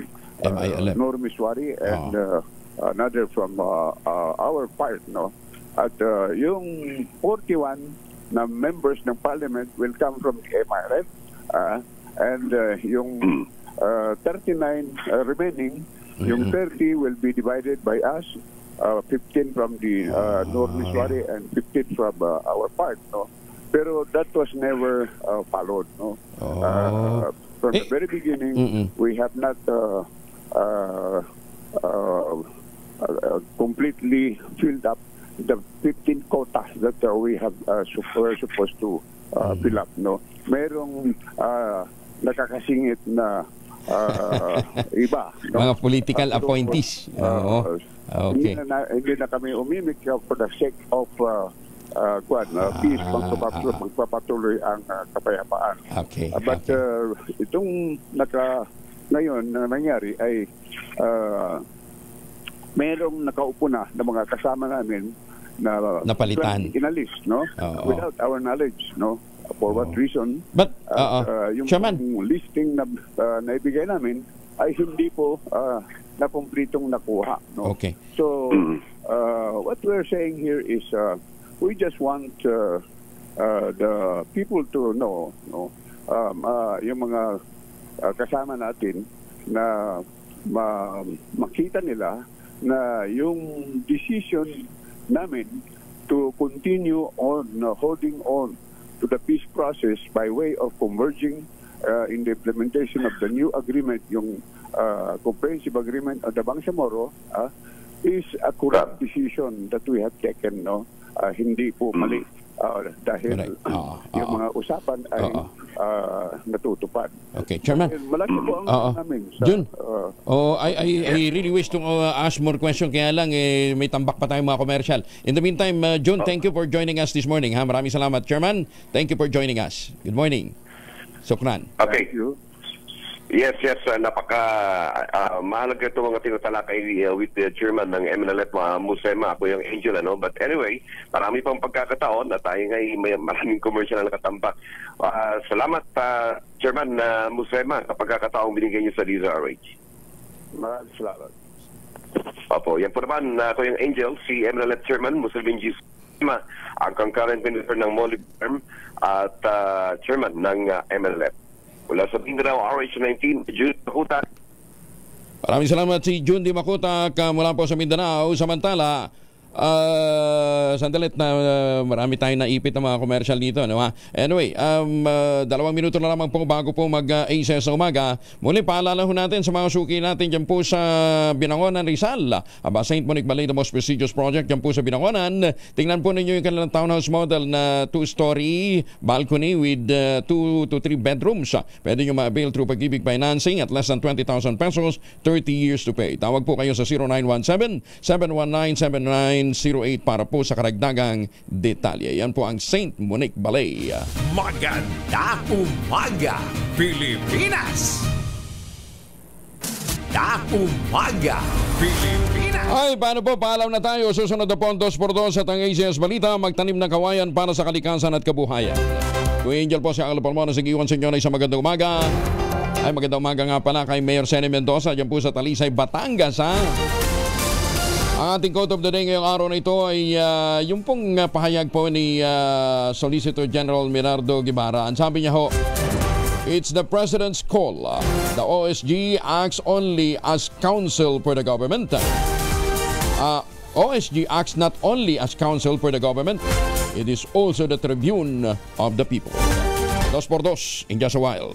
Nur Miswari and another from our part. No? At yung 41 na members ng Parliament will come from the MILF and yung 39 remaining, yung 30 will be divided by us, 15 from the Nur Miswari and 15 from our part. No? Pero that was never followed. No? From the very beginning, we have not completely filled up the 15 quotas that we have were supposed to fill up. No? Merong nakakasingit na iba. No? Mga political appointees. Hindi na kami umimik for the sake of peace, magpapatuloy ang kapayapaan. But itong ngayon na nangyari ay merong nakaupo na mga kasama namin na napalitan, inalis, no? Without our knowledge, no? For what reason? But yung Chairman, listing na naibigay namin ay hindi po nakumpletong nakuha, no? So what we're saying here is we just want the people to know, no? Yung mga kasama natin na makita nila na yung decision namin to continue on holding on to the peace process by way of converging in the implementation of the new agreement, yung comprehensive agreement of the Bangsamoro, is a correct decision that we have taken, no? Hindi po mali dahil yung mga usapan ay natutupad. Okay, Chairman. Malaki po ang namin. Jun, I really wish to ask more question, kaya lang may tambak pa tayong mga commercial. In the meantime, Jun, thank you for joining us this morning. Maraming salamat, Chairman. Thank you for joining us. Good morning. Sukran. Okay. Yes, napaka mahalaga ito mga tinutalakay with the chairman ng MNLF, Musema, ako yung Angel, but anyway, marami pang pagkakataon at tayo ngay may maraming commercial na nakatambak. Salamat, Chairman Musema, sa pagkakataong binigay niyo sa DZRH. Maraming salamat. Opo, yan po naman, ako yung Angel, si MNLF Chairman Musevin G. Musema, ang concurrent minister ng Molly Farm at Chairman ng MNLF. Mula sa Mindanao, RH19, June Makuta. Maraming salamat si June Di Makuta mula po sa Mindanao. Samantala, sandalit na marami tayong naipit na mga commercial dito. No, ha? Anyway, 2 minuto na lamang po bago po mag-ACES sa umaga. Muli, paalala ho natin sa mga suki natin dyan po sa Binangonan, Rizal. St. Monique Balay, the most prestigious project dyan po sa Binangonan. Tingnan po ninyo yung kanilang townhouse model na 2-story balcony with 2 to 3 bedrooms. Pwede nyo ma-avail through Pag-ibig financing at less than 20,000 pesos, 30 years to pay. Tawag po kayo sa 0917-719-7908 para po sa karagdagang detalye. Yan po ang St. Monique Balay. Maganda umaga, Pilipinas! Umaga, Pilipinas! Ay, paano po? Paalam na tayo. Susunod na po ang 2x2 at ang ACS Balita. Magtanim ng kawayan para sa kalikasan at kabuhayan. Kuya Angel po si Angelo Palmona. Sigiwan sa inyo na isang magandang umaga. Ay, magandang umaga nga pala kay Mayor Sene Mendoza. Diyan po sa Talisay, Batangas, ha? Ang ating quote of the day ngayong araw na ito ay yung pong pahayag po ni Solicitor General Minardo Guevara. Ang sabi niya ho, it's the President's call. The OSG acts only as counsel for the government. OSG acts not only as counsel for the government, it is also the tribune of the people. 2x2 in just a while.